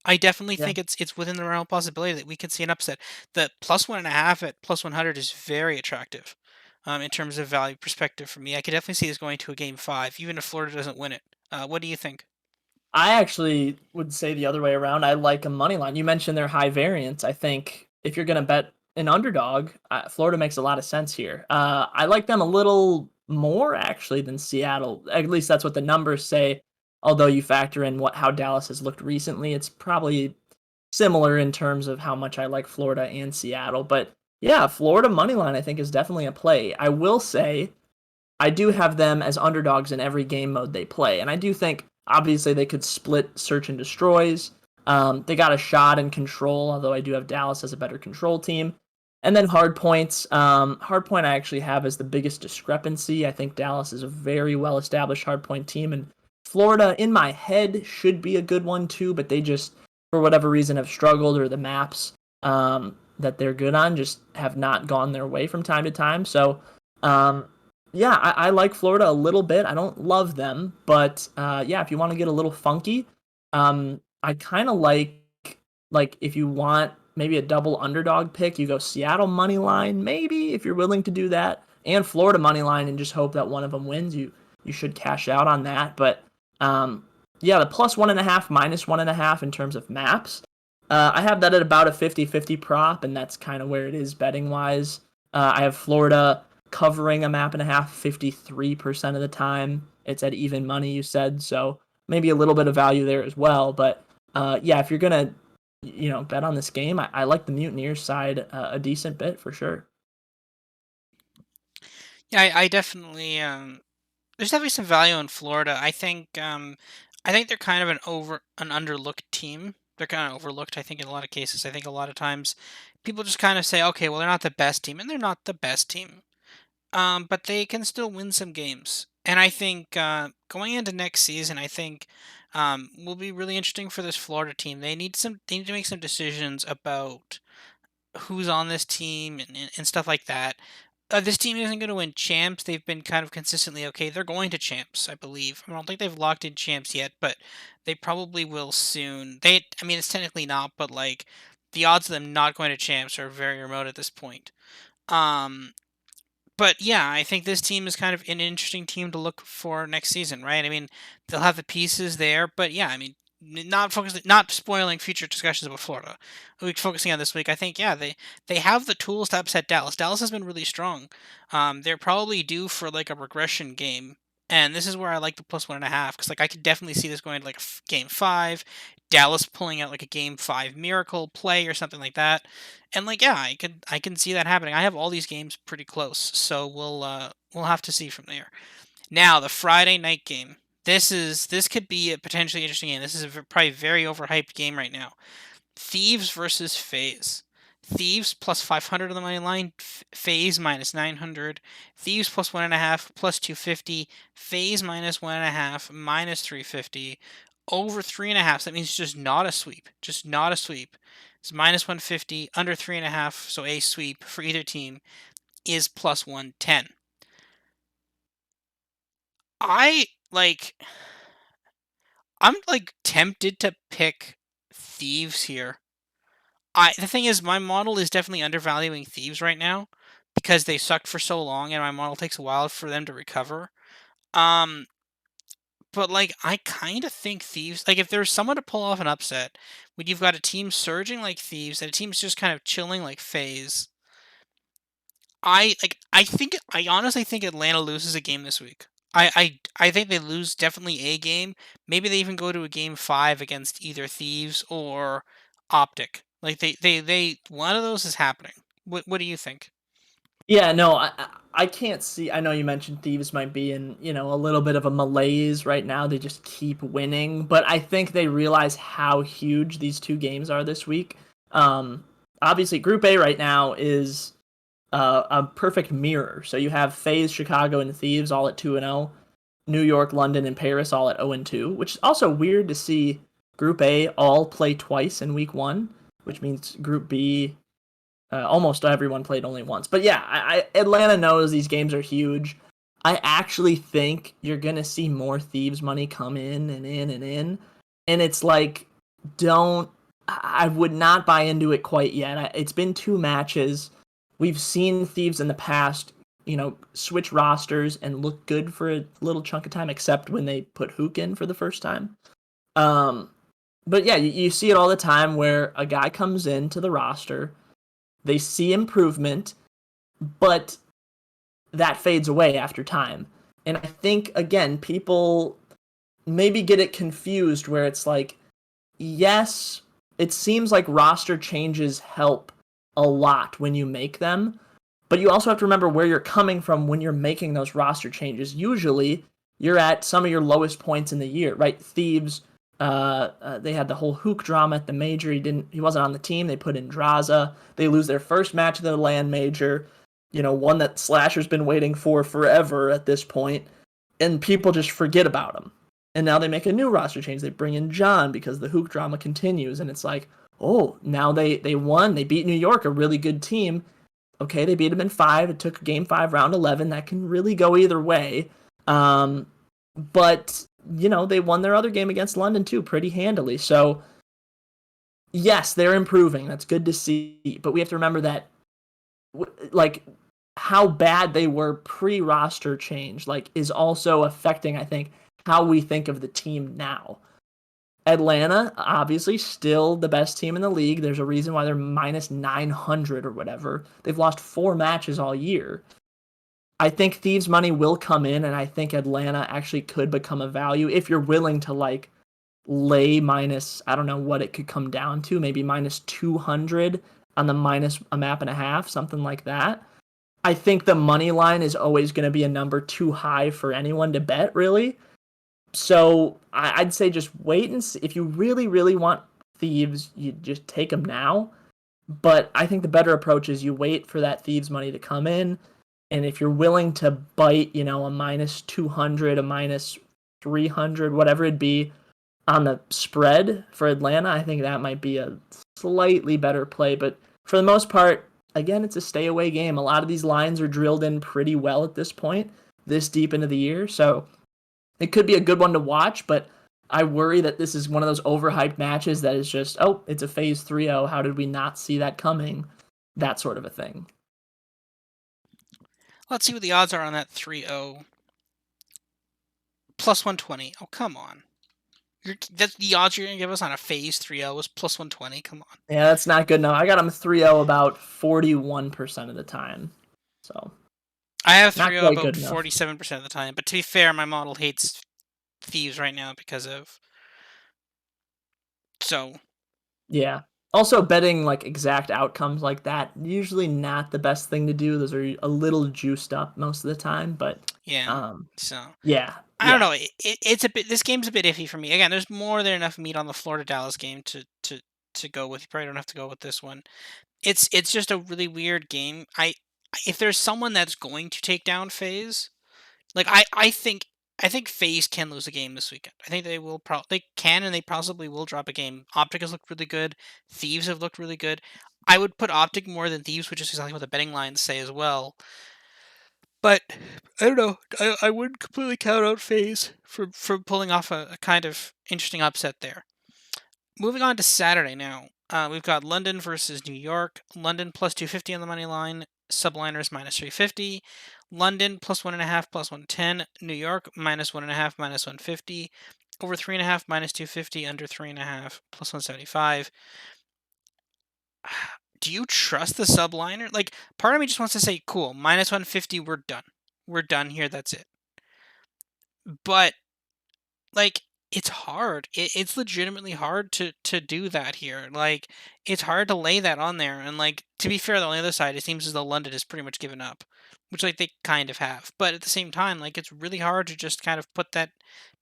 A: I definitely
B: Yeah.
A: think it's within the realm of possibility that we could see an upset. The plus 1.5 at plus 100 is very attractive, in terms of value perspective for me. I could definitely see this going to a game five, even if Florida doesn't win it. What do you think?
B: I actually would say the other way around. I like a money line. You mentioned their high variance. I think if you're going to bet an underdog, Florida makes a lot of sense here. I like them a little more actually than Seattle. At least that's what the numbers say. Although you factor in how Dallas has looked recently, it's probably similar in terms of how much I like Florida and Seattle. But yeah, Florida money line I think is definitely a play. I will say I do have them as underdogs in every game mode they play. And I do think, obviously, they could split search and destroys. They got a shot in control, although I do have Dallas as a better control team. And then hard points. Hard point I actually have as the biggest discrepancy. I think Dallas is a very well established hard point team. And Florida, in my head, should be a good one too, but they just, for whatever reason, have struggled, or the maps that they're good on just have not gone their way from time to time. So, um, yeah, I like Florida a little bit. I don't love them, but yeah, if you want to get a little funky, I kind of like if you want maybe a double underdog pick, you go Seattle money line, maybe if you're willing to do that, and Florida money line, and just hope that one of them wins. You should cash out on that, but um, yeah, the plus 1.5, minus 1.5 in terms of maps. I have that at about a 50-50 prop, and that's kind of where it is betting wise. I have Florida covering a map and a half 53% of the time. It's at even money, you said, so maybe a little bit of value there as well. But yeah, if you're gonna bet on this game, I like the Mutineers side a decent bit for sure.
A: Yeah, I definitely there's definitely some value in Florida. I think they're kind of an underlooked team. They're kind of overlooked, I think, in a lot of cases. I think a lot of times people just kind of say, okay, well, they're not the best team, and they're not the best team. But they can still win some games. And I think going into next season, I think will be really interesting for this Florida team. They need to make some decisions about who's on this team and stuff like that. This team isn't going to win champs. They've been kind of consistently okay. They're going to champs, I believe. I don't think they've locked in champs yet, but they probably will soon. I mean, it's technically not, but like the odds of them not going to champs are very remote at this point. Um, but yeah, I think this team is kind of an interesting team to look for next season, right? I mean, they'll have the pieces there, but yeah, I mean, not spoiling future discussions about Florida. We're focusing on this week. I think yeah, they have the tools to upset Dallas. Dallas has been really strong. They're probably due for like a regression game, and this is where I like the plus 1.5 because like I could definitely see this going to like a game five, Dallas pulling out like a game five miracle play or something like that. And like yeah, I can see that happening. I have all these games pretty close, so we'll have to see from there. Now the Friday night game. This could be a potentially interesting game. This is a probably very overhyped game right now. Thieves versus Faze. Thieves plus 500 on the money line. Faze minus 900. Thieves plus 1.5 plus 250. Faze minus 1.5 minus 350. Over 3.5. So that means just not a sweep. Just not a sweep. It's minus 150. Under 3.5. So a sweep for either team is plus 110. I like. I'm like tempted to pick Thieves here. The thing is, my model is definitely undervaluing Thieves right now because they sucked for so long, and my model takes a while for them to recover. Um, but like, I kind of think Thieves. Like, if there's someone to pull off an upset, when you've got a team surging like Thieves and a team's just kind of chilling like FaZe, I honestly think Atlanta loses a game this week. I think they lose definitely a game. Maybe they even go to a game 5 against either Thieves or Optic. Like they one of those is happening. What do you think?
B: Yeah, no, I can't see. I know you mentioned Thieves might be in, a little bit of a malaise right now. They just keep winning, but I think they realize how huge these two games are this week. Um, Obviously, Group A right now is a perfect mirror. So you have FaZe, Chicago, and Thieves all at 2-0, New York, London, and Paris all at 0-2, which is also weird to see Group A all play twice in week one, which means Group B almost everyone played only once. But yeah, Atlanta knows these games are huge. I actually think you're gonna see more Thieves money come in and in and in, and it's like, don't. I would not buy into it quite yet. It's been two matches. We've seen Thieves in the past, switch rosters and look good for a little chunk of time, except when they put Hook in for the first time. Um, but yeah, you see it all the time where a guy comes into the roster, they see improvement, but that fades away after time. And I think, again, people maybe get it confused where it's like, yes, it seems like roster changes help a lot when you make them, but you also have to remember where you're coming from when you're making those roster changes. Usually, you're at some of your lowest points in the year, right? Thieves, they had the whole Hook drama at the major. He wasn't on the team. They put in Draza. They lose their first match of the land major, one that Slasher's been waiting for forever at this point, and people just forget about him. And now they make a new roster change. They bring in John because the Hook drama continues, and it's like, oh, now they won. They beat New York, a really good team. Okay, they beat them in 5. It took game 5, round 11. That can really go either way. But, they won their other game against London, too, pretty handily. So, yes, they're improving. That's good to see. But we have to remember that, like, how bad they were pre-roster change, is also affecting, I think, how we think of the team now. Atlanta, obviously, still the best team in the league. There's a reason why they're minus 900 or whatever. They've lost 4 matches all year. I think Thieves money will come in, and I think Atlanta actually could become a value if you're willing to, lay minus, I don't know what it could come down to, maybe minus 200 on the minus a map and a half, something like that. I think the money line is always going to be a number too high for anyone to bet, really. So I'd say just wait and see. If you really, really want Thieves, you just take them now. But I think the better approach is you wait for that Thieves money to come in. And if you're willing to bite, a minus 200, a minus 300, whatever it'd be on the spread for Atlanta, I think that might be a slightly better play. But for the most part, again, it's a stay away game. A lot of these lines are drilled in pretty well at this point, this deep into the year. So it could be a good one to watch, but I worry that this is one of those overhyped matches that is just, oh, it's a FaZe 3-0. How did we not see that coming? That sort of a thing.
A: Let's see what the odds are on that 3-0. Plus 120. Oh, come on. That's the odds you're going to give us on a FaZe 3-0 is plus 120. Come on.
B: Yeah, that's not good enough. I got him 3-0 about 41% of the time. So,
A: I have
B: not
A: 3-0
B: quite
A: about
B: good enough.
A: 47% of the time. But to be fair, my model hates Thieves right now because of. So,
B: Yeah. Also, betting exact outcomes like that, usually not the best thing to do. Those are a little juiced up most of the time, but
A: yeah.
B: um
A: So,
B: yeah,
A: I don't
B: yeah.
A: know. It's a bit. This game's a bit iffy for me. Again, there's more than enough meat on the Florida Dallas game to go with. You probably don't have to go with this one. It's just a really weird game. If there's someone that's going to take down FaZe, like I think FaZe can lose a game this weekend. I think they will they can and they possibly will drop a game. Optic has looked really good. Thieves have looked really good. I would put Optic more than Thieves, which is exactly what the betting lines say as well. But I don't know. I wouldn't completely count out FaZe from pulling off a kind of interesting upset there. Moving on to Saturday now. We've got London versus New York. London plus 250 on the money line. Subliners minus 350. London plus 1.5 plus 110. New York minus 1.5 minus 150. Over 3.5 minus 250. Under 3.5 plus 175. Do you trust the subliner? Like, part of me just wants to say, cool, minus 150, we're done. We're done here. That's it. But like, it's hard. It's legitimately hard to do that here. Like, it's hard to lay that on there. And like, to be fair, on the other side, it seems as though London has pretty much given up, which like they kind of have. But at the same time, like, it's really hard to just kind of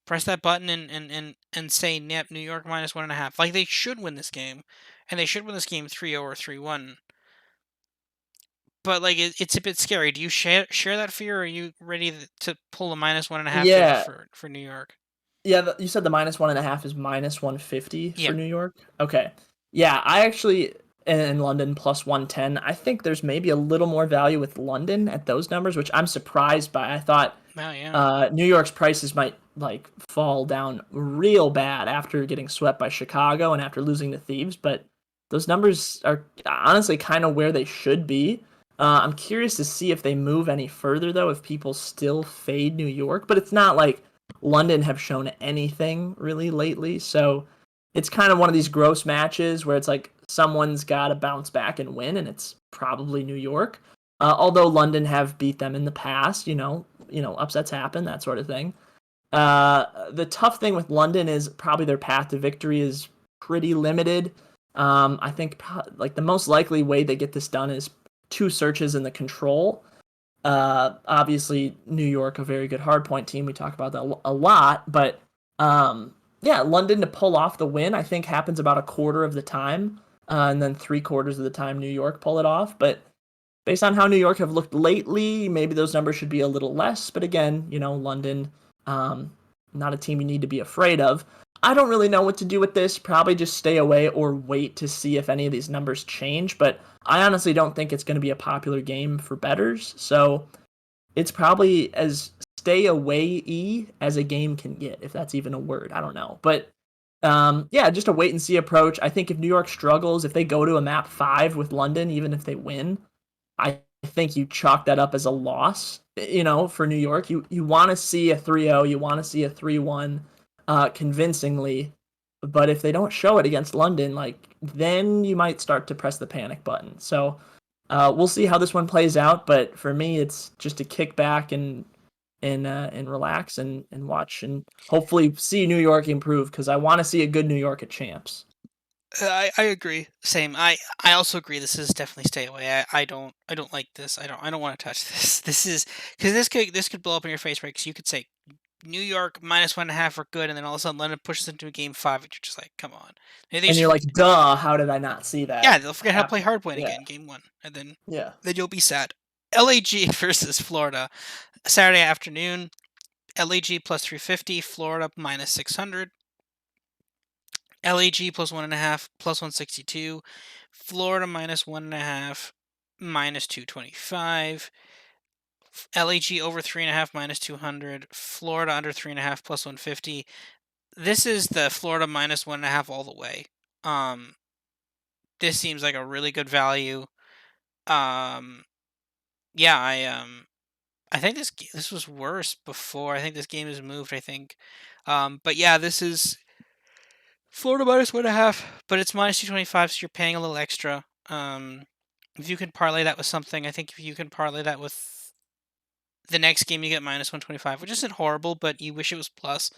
A: press that button and say, "Nip, New York minus 1.5." Like, they should win this game, and they should win this game 3-0 or 3-1. But like, it's a bit scary. Do you share that fear, or are you ready to pull a minus 1.5 here
B: Yeah,
A: for New York?
B: yeah. You said the -1.5 is -150 for
A: Yeah.
B: New York. Okay. Yeah, I actually in London +110. I think there's maybe a little more value with London at those numbers, which I'm surprised by. I thought
A: Wow. Yeah.
B: New York's prices might like fall down real bad after getting swept by Chicago and after losing to Thieves, but those numbers are honestly kind of where they should be. I'm curious to see if they move any further though, if people still fade New York, but it's not like London have shown anything really lately, so it's kind of one of these gross matches where it's like someone's got to bounce back and win, and it's probably New York. Although London have beat them in the past, upsets happen, that sort of thing. The tough thing with London is probably their path to victory is pretty limited. I think like the most likely way they get this done is two searches in the control. Obviously, New York, a very good hardpoint team. We talk about that a lot, but yeah, London to pull off the win, I think happens about a quarter of the time, and then 3/4 of the time New York pull it off. But based on how New York have looked lately, maybe those numbers should be a little less. But again, London, um, not a team you need to be afraid of. I don't really know what to do with this. Probably just stay away or wait to see if any of these numbers change. But I honestly don't think it's going to be a popular game for bettors. So it's probably as stay away-y as a game can get, if that's even a word. I don't know. But yeah, just a wait and see approach. I think if New York struggles, if they go to a map 5 with London, even if they win, I think you chalk that up as a loss, for New York. You want to see a 3-0, you want to see a 3-1 convincingly, but if they don't show it against London, like then you might start to press the panic button. So we'll see how this one plays out, but for me it's just to kick back and relax and watch and hopefully see New York improve because I want to see a good New York at champs.
A: I agree. Same. I also agree. This is definitely stay away. I don't like this. I don't want to touch this. This is because this could blow up in your face, right? Because you could say New York minus 1.5 are good, and then all of a sudden London pushes into a game 5, and you're just like, come on. Maybe they
B: And you're
A: just
B: like, duh, how did I not see
A: yeah,
B: that
A: they'll forget how to play
B: happen?
A: hardpoint
B: Yeah,
A: again, game 1, and then
B: yeah.
A: then you'll be sad. LAG versus Florida, Saturday afternoon. LAG plus 350, Florida minus 600. LAG plus 1.5, plus 162. Florida minus 1.5, minus 225. LAG over 3.5, minus 200. Florida under 3.5, plus 150. This is the Florida minus 1.5 all the way. Um, this seems like a really good value. Um, yeah, I think this was worse before. I think this game has moved. I think, but yeah, this is Florida minus 1.5, but it's minus 225, so you're paying a little extra. If you can parlay that with something, I think if you can parlay that with the next game, you get minus 125, which isn't horrible, but you wish it was plus.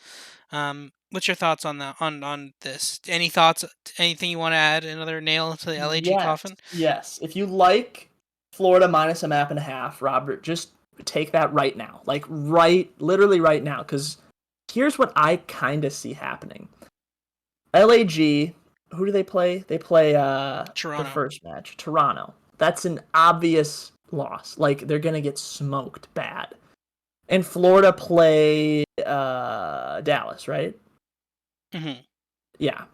A: What's your thoughts on that? On this? Any thoughts? Anything you want to add? Another nail to the LAG
B: Yes,
A: coffin?
B: yes. If you like Florida minus a map and a half, Robert, just take that right now. Like literally right now, because here's what I kind of see happening. LAG, who do they play? They play their
A: Toronto.
B: first match, Toronto. That's an obvious loss. Like they're gonna get smoked bad. And Florida play Dallas, right?
A: Hmm.
B: Yeah.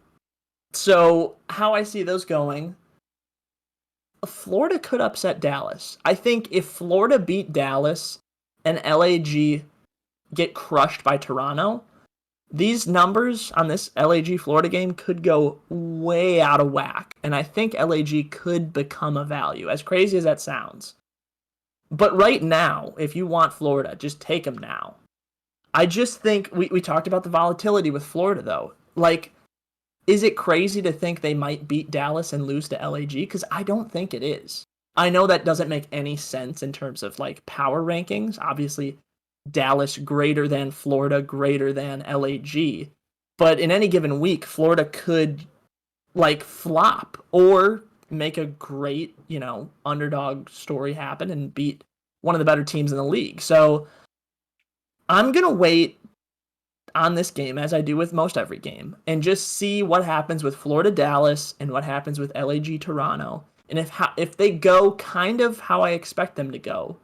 B: So how I see those going, Florida could upset Dallas. I think if Florida beat Dallas and LAG get crushed by Toronto, these numbers on this LAG Florida game could go way out of whack. And I think LAG could become a value, as crazy as that sounds. But right now, if you want Florida, just take them now. I just think we talked about the volatility with Florida, though. Like, is it crazy to think they might beat Dallas and lose to LAG? Because I don't think it is. I know that doesn't make any sense in terms of like power rankings. Obviously, Dallas greater than Florida, greater than LAG. But in any given week, Florida could like flop or make a great, underdog story happen and beat one of the better teams in the league. So I'm going to wait on this game as I do with most every game and just see what happens with Florida Dallas and what happens with LAG Toronto. And if they go kind of how I expect them to go,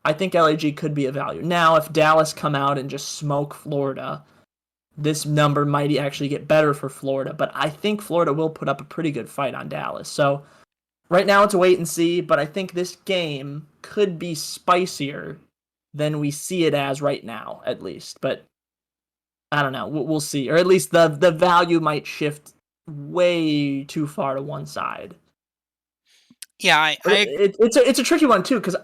B: I think LAG could be a value. Now, if Dallas come out and just smoke Florida, this number might actually get better for Florida, but I think Florida will put up a pretty good fight on Dallas. So right now it's a wait and see, but I think this game could be spicier than we see it as right now, at least. But I don't know. We'll see, or at least the value might shift way too far to one side.
A: Yeah,
B: But it's a tricky one too because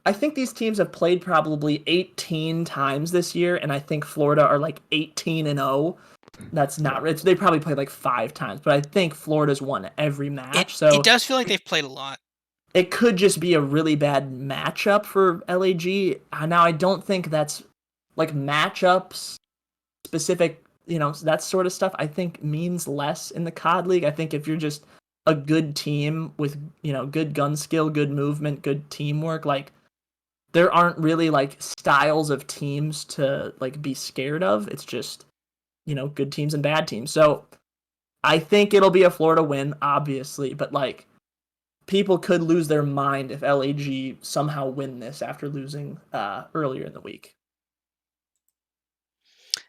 B: I think these teams have played probably 18 times this year, and I think Florida are like 18-0. That's not they probably played like 5 times, but I think Florida's won every
A: it
B: match.
A: it
B: So
A: does feel like they've played a lot.
B: it could just be a really bad matchup for LAG. Now I don't think that's like matchups specific, that sort of stuff I think means less in the COD League. I think if you're just a good team with, good gun skill, good movement, good teamwork, like there aren't really like styles of teams to like be scared of. It's just, good teams and bad teams. So I think it'll be a Florida win, obviously, but like people could lose their mind if LAG somehow win this after losing earlier in the week.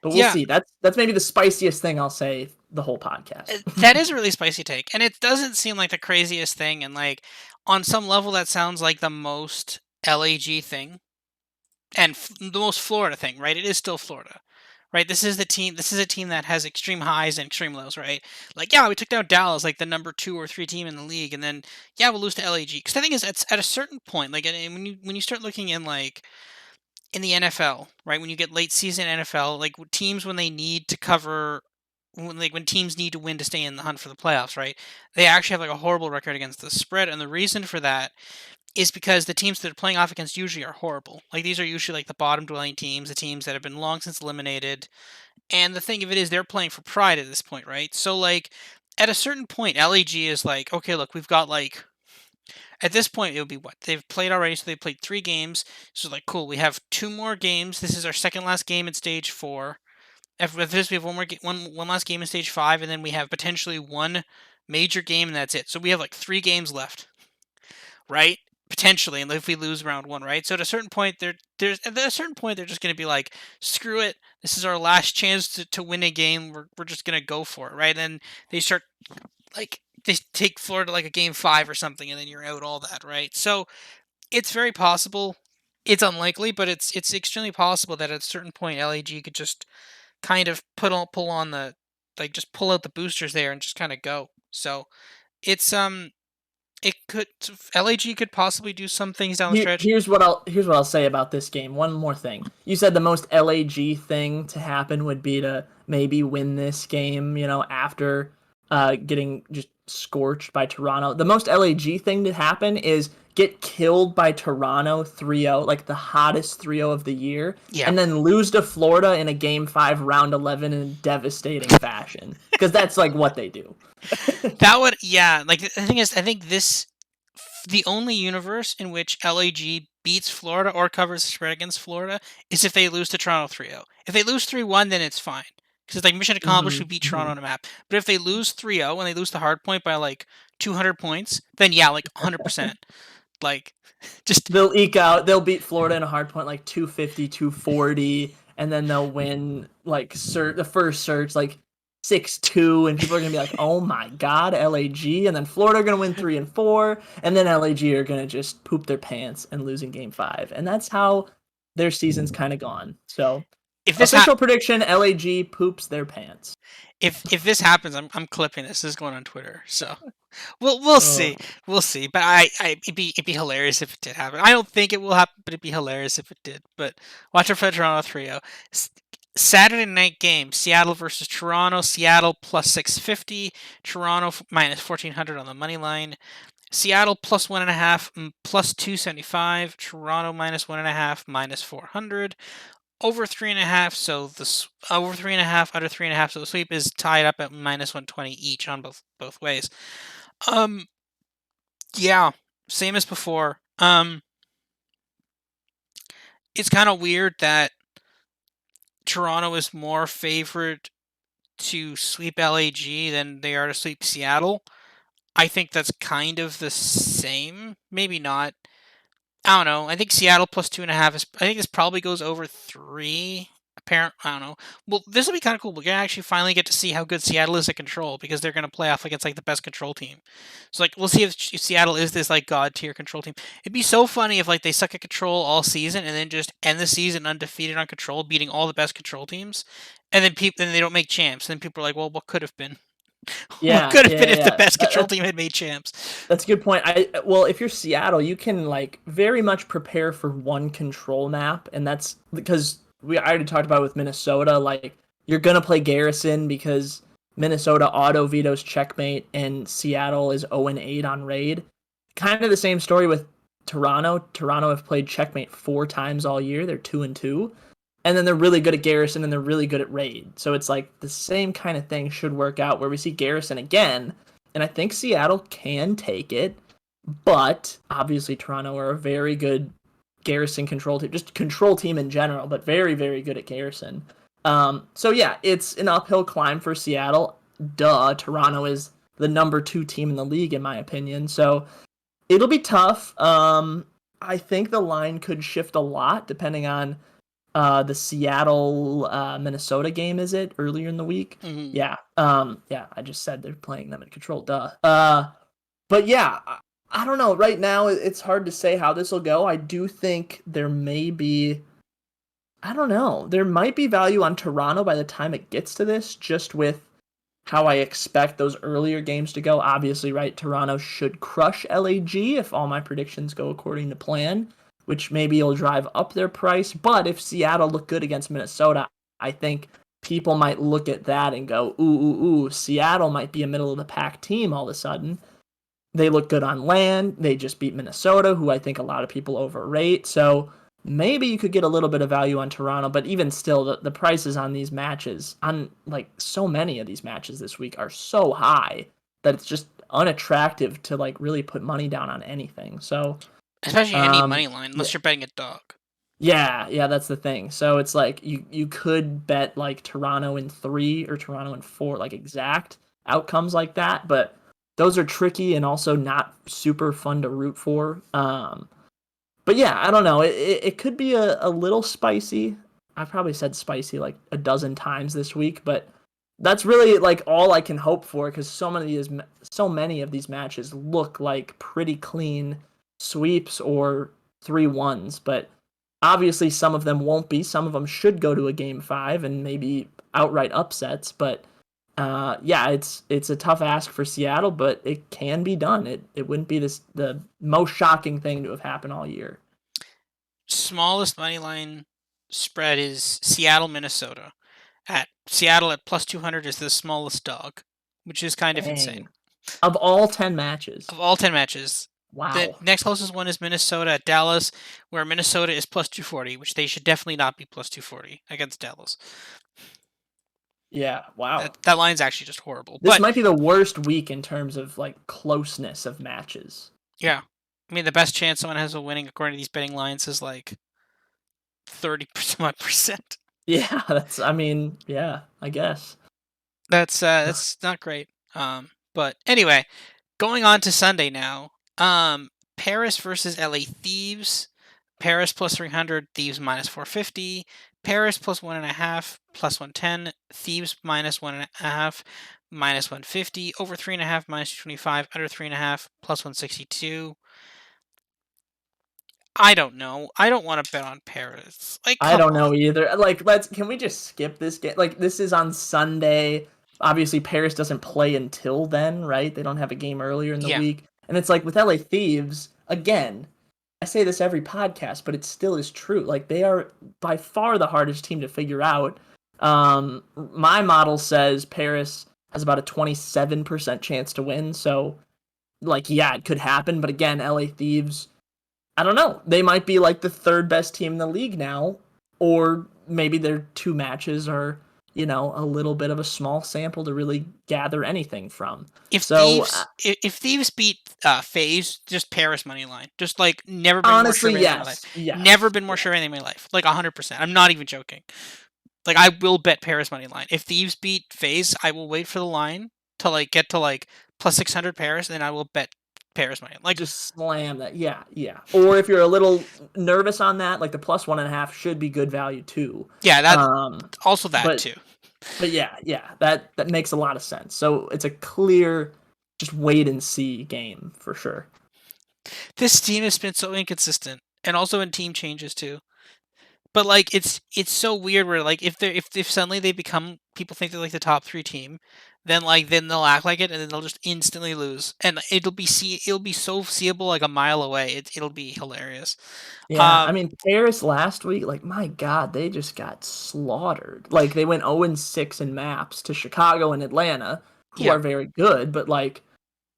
B: But we'll
A: Yeah,
B: see. That's maybe the spiciest thing I'll say the whole podcast.
A: that is a really spicy take, and it doesn't seem like the craziest thing. And like on some level, that sounds like the most LAG thing and the most Florida thing, right? It is still Florida, right? This is the team. This is a team that has extreme highs and extreme lows, right? Like, yeah, we took down Dallas, like the number 2 or 3 team in the league, and then yeah, we'll lose to LAG. Because the thing is, at a certain point, like, and when you start looking in like in the NFL, right? When you get late season NFL, like teams when they need to cover when teams need to win to stay in the hunt for the playoffs, right? They actually have like a horrible record against the spread, and the reason for that is because the teams that are playing off against usually are horrible. Like these are usually like the bottom dwelling teams, the teams that have been long since eliminated. And the thing of it is they're playing for pride at this point, right? So like at a certain point, LAG is like, okay, look, we've got like at this point, it would be what? They've played already, so they played 3 games. So, like, cool, we have 2 more games. This is our second last game in stage 4. After this, we have one last game in stage 5, and then we have potentially one major game, and that's it. So we have like 3 games left, right? Potentially, and if we lose round 1, right? So at a certain point, they're just going to be like, screw it. This is our last chance to win a game. We're just going to go for it, right? And they start like they take Florida like a game 5 or something, and then you're out all that, right? So it's very possible. It's unlikely, but it's extremely possible that at a certain point LAG could just kind of pull on the like just pull out the boosters there and just kind of go. So it's it could LAG could possibly do some things down the stretch.
B: Here's what I'll say about this game. One more thing. You said the most LAG thing to happen would be to maybe win this game, after getting just scorched by Toronto. The most LAG thing to happen is get killed by Toronto 3-0, like the hottest 3-0 of the year,
A: Yeah,
B: and then lose to Florida in a game 5 round 11 in devastating fashion because that's like what they do.
A: that would like the thing is I think this the only universe in which LAG beats Florida or covers the spread against Florida is if they lose to Toronto 3-0. If they lose 3-1, then it's fine. Because it's like mission accomplished, we beat Toronto on a map. But if they lose 3-0 and they lose the hard point by like 200 points, then yeah, like 100%. Like, just
B: They'll beat Florida in a hard point like 250, 240, and then they'll win like the first search like 6-2, and people are gonna be like, oh my god, LAG, and then Florida are gonna win 3 and 4, and then LAG are gonna just poop their pants and lose in game 5. And that's how their season's kind of gone. So
A: if this
B: official prediction, LAG poops their pants.
A: if this happens, I'm clipping this. This is going on Twitter. So we'll see. We'll see. But it'd be hilarious if it did happen. I don't think it will happen, but it'd be hilarious if it did. But watch out for Toronto 3-0. Saturday night game: Seattle versus Toronto. Seattle plus 650. Toronto minus 1400 on the money line. Seattle plus 1.5, plus 275. Toronto minus 1.5, minus 400. Over 3.5. So the over 3.5, under 3.5. So the sweep is tied up at minus 120 each on both ways. Um, yeah, same as before. It's kind of weird that Toronto is more favored to sweep LAG than they are to sweep Seattle. I think that's kind of the same. Maybe not. I don't know. I think Seattle plus 2.5 is. I think this probably goes over 3. Apparent. I don't know. Well, this will be kind of cool. We're gonna actually finally get to see how good Seattle is at control because they're gonna play off against like the best control team. So like we'll see if Seattle is this like god tier control team. It'd be so funny if like they suck at control all season and then just end the season undefeated on control, beating all the best control teams, and then they don't make champs. And then people are like, well, what could have been? What
B: Yeah,
A: could have
B: yeah,
A: been if the
B: yeah.
A: best control team had made champs?
B: That's a good point. Well, if you're Seattle, you can like very much prepare for one control map, and that's because I already talked about it with Minnesota. Like you're gonna play Garrison because Minnesota auto vetoes checkmate, and Seattle is 0-8 on raid. Kind of the same story with Toronto. Toronto have played checkmate 4 times all year. They're 2-2, and then they're really good at Garrison and they're really good at raid. So it's like the same kind of thing should work out where we see Garrison again, and I think Seattle can take it, but obviously Toronto are a very good Garrison control team, just control team in general, but very, very good at Garrison. So yeah, it's an uphill climb for Seattle. Duh, Toronto is the number 2 team in the league in my opinion. So it'll be tough. I think the line could shift a lot depending on the Seattle Minnesota game. Is it earlier in the week?
A: Mm-hmm.
B: Yeah. Yeah, I just said they're playing them in control. Duh. But yeah, I don't know. Right now, it's hard to say how this will go. I do think there may be. I don't know. There might be value on Toronto by the time it gets to this, just with how I expect those earlier games to go. Obviously, right, Toronto should crush LAG if all my predictions go according to plan, which maybe will drive up their price. But if Seattle look good against Minnesota, I think people might look at that and go, ooh, Seattle might be a middle of the pack team all of a sudden. They look good on land. They just beat Minnesota, who I think a lot of people overrate. So maybe you could get a little bit of value on Toronto, but even still, the prices on these matches, on like so many of these matches this week, are so high that it's just unattractive to like really put money down on anything. So,
A: Especially any money line,
B: yeah,
A: unless you're betting a dog.
B: yeah, that's the thing. So it's like you could bet like Toronto in 3 or Toronto in 4, like exact outcomes like that, but those are tricky and also not super fun to root for. But yeah, I don't know. It could be a little spicy. I've probably said spicy like a dozen times this week, but that's really like all I can hope for because so many of these matches look like pretty clean sweeps or 3-1s, but obviously some of them won't be. Some of them should go to a game 5 and maybe outright upsets, but yeah, it's a tough ask for Seattle, but it can be done. It wouldn't be the most shocking thing to have happened all year.
A: Smallest money line spread is Seattle, Minnesota. At Seattle at plus 200 is the smallest dog, which is kind of insane.
B: Dang. Of all 10 matches.
A: Of all 10 matches, the
B: Wow.
A: next closest one is Minnesota at Dallas, where Minnesota is plus 240, which they should definitely not be plus 240 against Dallas.
B: Yeah, wow.
A: That line's actually just horrible.
B: This
A: But
B: might be the worst week in terms of like closeness of matches.
A: yeah, I mean the best chance someone has of winning according to these betting lines is like 30%.
B: Yeah, that's I mean, yeah, I guess.
A: That's not great. But anyway, going on to Sunday now. Paris versus LA Thieves. Paris plus 300, Thieves minus 450. Paris plus 1.5, plus 110. Thieves minus 1.5, minus 150. Over 3.5, minus 225. Under 3.5, plus 162. I don't know. I don't want to bet on Paris. Like,
B: I
A: come
B: don't
A: on.
B: know either. Like, can we just skip this game? Like, this is on Sunday. Obviously, Paris doesn't play until then, right? They don't have a game earlier in the
A: Yeah.
B: week. And it's like with LA Thieves, again, I say this every podcast, but it still is true. Like, they are by far the hardest team to figure out. My model says Paris has about a 27% chance to win. So, like, yeah, it could happen. But again, LA Thieves, I don't know. They might be like the third best team in the league now, or maybe their two matches are, a little bit of a small sample to really gather anything from. So,
A: If Thieves beat FaZe, just Paris money line. Just like never been more sure
B: honestly,
A: of anything in my life.
B: yes,
A: Never
B: yes,
A: been more
B: yeah.
A: sure of anything in my life. Like 100%. I'm not even joking. Like I will bet Paris money line. If Thieves beat FaZe, I will wait for the line to like get to like plus 600 Paris, and then I will bet Paris money. Like
B: Just slam that. Yeah, yeah. Or if you're a little nervous on that, like the plus 1.5 should be good value too.
A: yeah, that also that
B: But
A: too.
B: yeah, yeah, that makes a lot of sense. So it's a clear, just wait and see game for sure.
A: This team has been so inconsistent, and also in team changes too. But like it's so weird where like if suddenly they become people think they're like the top 3 team, then they'll act like it and then they'll just instantly lose and it'll be so seeable like a mile away. It'll be hilarious.
B: Yeah, I
A: Um
B: mean Paris last week, like my God, they just got slaughtered. Like they went 0-6 in maps to Chicago and Atlanta, who
A: yeah.
B: are very good, but like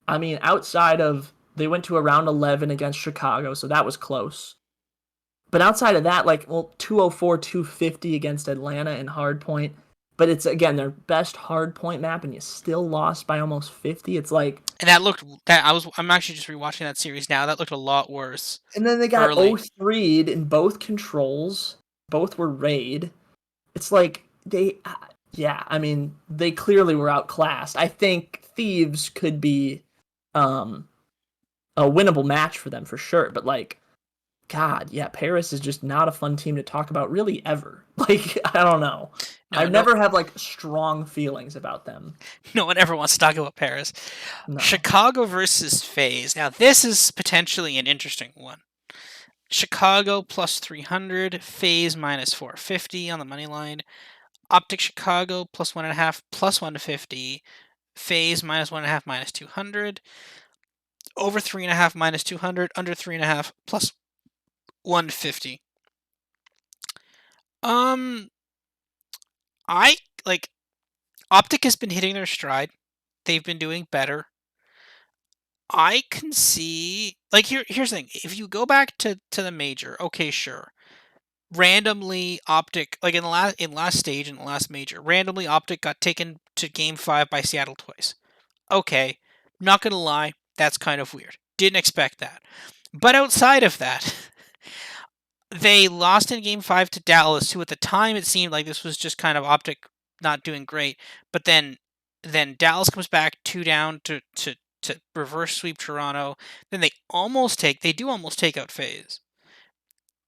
B: I mean, outside of they went to a round 11 against Chicago, so that was close. But outside of that, like, well, 204, 250 against Atlanta in hardpoint. But it's, again, their best hardpoint map, and you still lost by almost 50. It's like,
A: And I'm actually just rewatching that series now. That looked a lot worse
B: and then they got
A: early.
B: 0-3'd in both controls. Both were raid. It's like, yeah, I mean, they clearly were outclassed. I think Thieves could be um, a winnable match for them for sure. But, like, God, yeah, Paris is just not a fun team to talk about really ever. Like, I don't know.
A: No,
B: I've
A: no,
B: never had like strong feelings about them.
A: no one ever wants to talk about Paris.
B: No.
A: Chicago versus FaZe. Now this is potentially an interesting one. Chicago plus 300, FaZe minus 450 on the money line. Optic Chicago plus 1.5 plus 150. FaZe minus 1.5 minus 200. Over 3.5 minus 200. Under 3.5 plus 150. Um, I like Optic has been hitting their stride. They've been doing better. I can see like here's the thing. If you go back to the major, okay, sure. Randomly Optic like in last stage in the last major, randomly Optic got taken to game 5 by Seattle twice. Okay, not gonna lie, that's kind of weird. Didn't expect that. But outside of that, they lost in game 5 to Dallas, who at the time it seemed like this was just kind of Optic not doing great. But then Dallas comes back 2 down to reverse sweep Toronto. Then they do almost take out FaZe.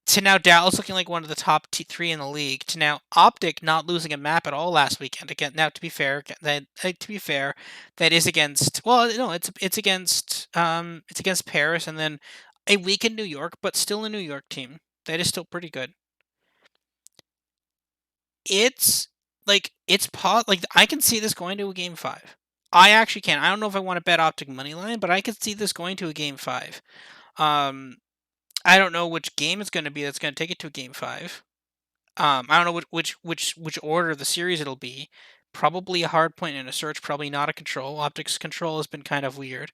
A: To now Dallas looking like one of the top 3 in the league. To now Optic not losing a map at all last weekend. Again, now to be fair, that is against. Well, no, it's against Paris and then a week in New York, but still a New York team. That is still pretty good. It's like I can see this going to a game 5. I actually can. I don't know if I want to bet Optic money line, but I could see this going to a game 5. Um, I don't know which game it's going to be that's going to take it to a game 5. I don't know which order of the series it'll be. Probably a hard point and a search. Probably not a control. Optics control has been kind of weird,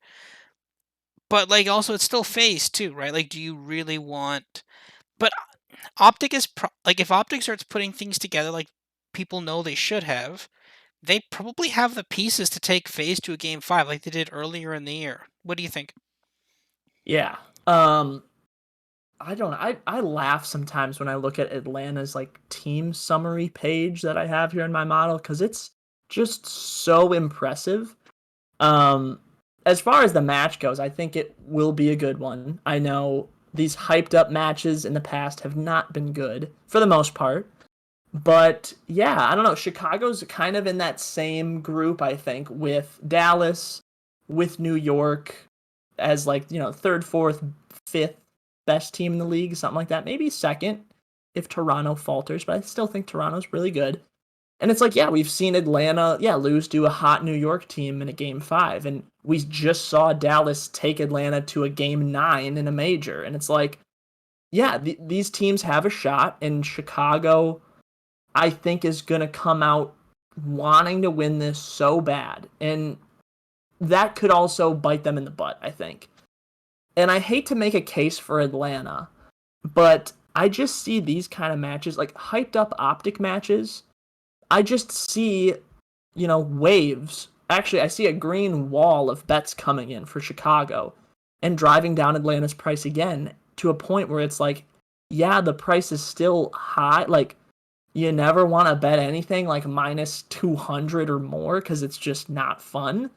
A: but like also it's still FaZe too, right? Like, do you really want? But like if Optic starts putting things together like people know they should have, they probably have the pieces to take FaZe to a game 5 like they did earlier in the year. What do you think?
B: Yeah. I don't know. I laugh sometimes when I look at Atlanta's like team summary page that I have here in my model because it's just so impressive. Um, as far as the match goes, I think it will be a good one. I know these hyped up matches in the past have not been good for the most part. But yeah, I don't know. Chicago's kind of in that same group, I think, with Dallas, with New York as like, third, fourth, fifth best team in the league, something like that. Maybe second if Toronto falters, but I still think Toronto's really good. And it's like, yeah, we've seen Atlanta, lose to a hot New York team in a game 5. And we just saw Dallas take Atlanta to a game 9 in a major. And it's like, yeah, these teams have a shot. And Chicago, I think is going to come out wanting to win this so bad. And that could also bite them in the butt, I think. And I hate to make a case for Atlanta, but I just see these kind of matches, like hyped up optic matches. I just see, waves. Actually, I see a green wall of bets coming in for Chicago and driving down Atlanta's price again to a point where it's like, yeah, the price is still high. Like, you never want to bet anything like minus 200 or more because it's just not fun.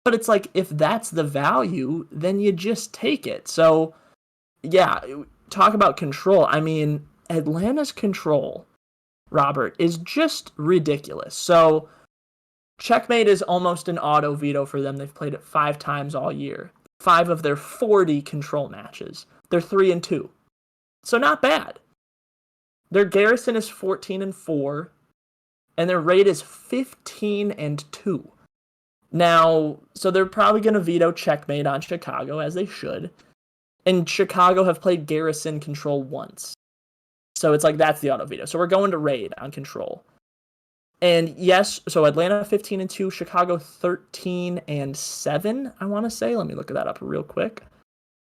B: But it's like, if that's the value, then you just take it. So, yeah, talk about control. I mean, Atlanta's control, Robert, is just ridiculous. So, checkmate is almost an auto veto for them. They've played it 5 times all year. 5 of their 40 control matches. They're 3-2. So not bad. Their garrison is 14-4, and their rate is 15-2. Now, so they're probably going to veto checkmate on Chicago, as they should. And Chicago have played garrison control once. So it's like that's the auto veto. So we're going to raid on control. And yes, so Atlanta 15-2, Chicago 13-7, I want to say. Let me look that up real quick.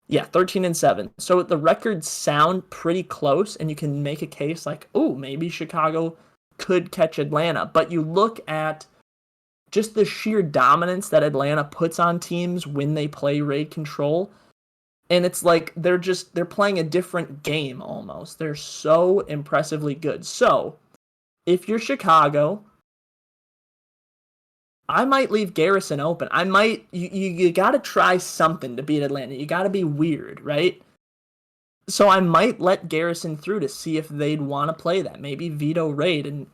B: Yeah, 13-7. So the records sound pretty close, and you can make a case like, oh, maybe Chicago could catch Atlanta. But you look at just the sheer dominance that Atlanta puts on teams when they play raid control, and it's like they're playing a different game almost. They're so impressively good. So if you're Chicago, I might leave Garrison open. I might you got to try something to beat Atlanta. You got to be weird, right? So I might let Garrison through to see if they'd want to play that. Maybe veto raid and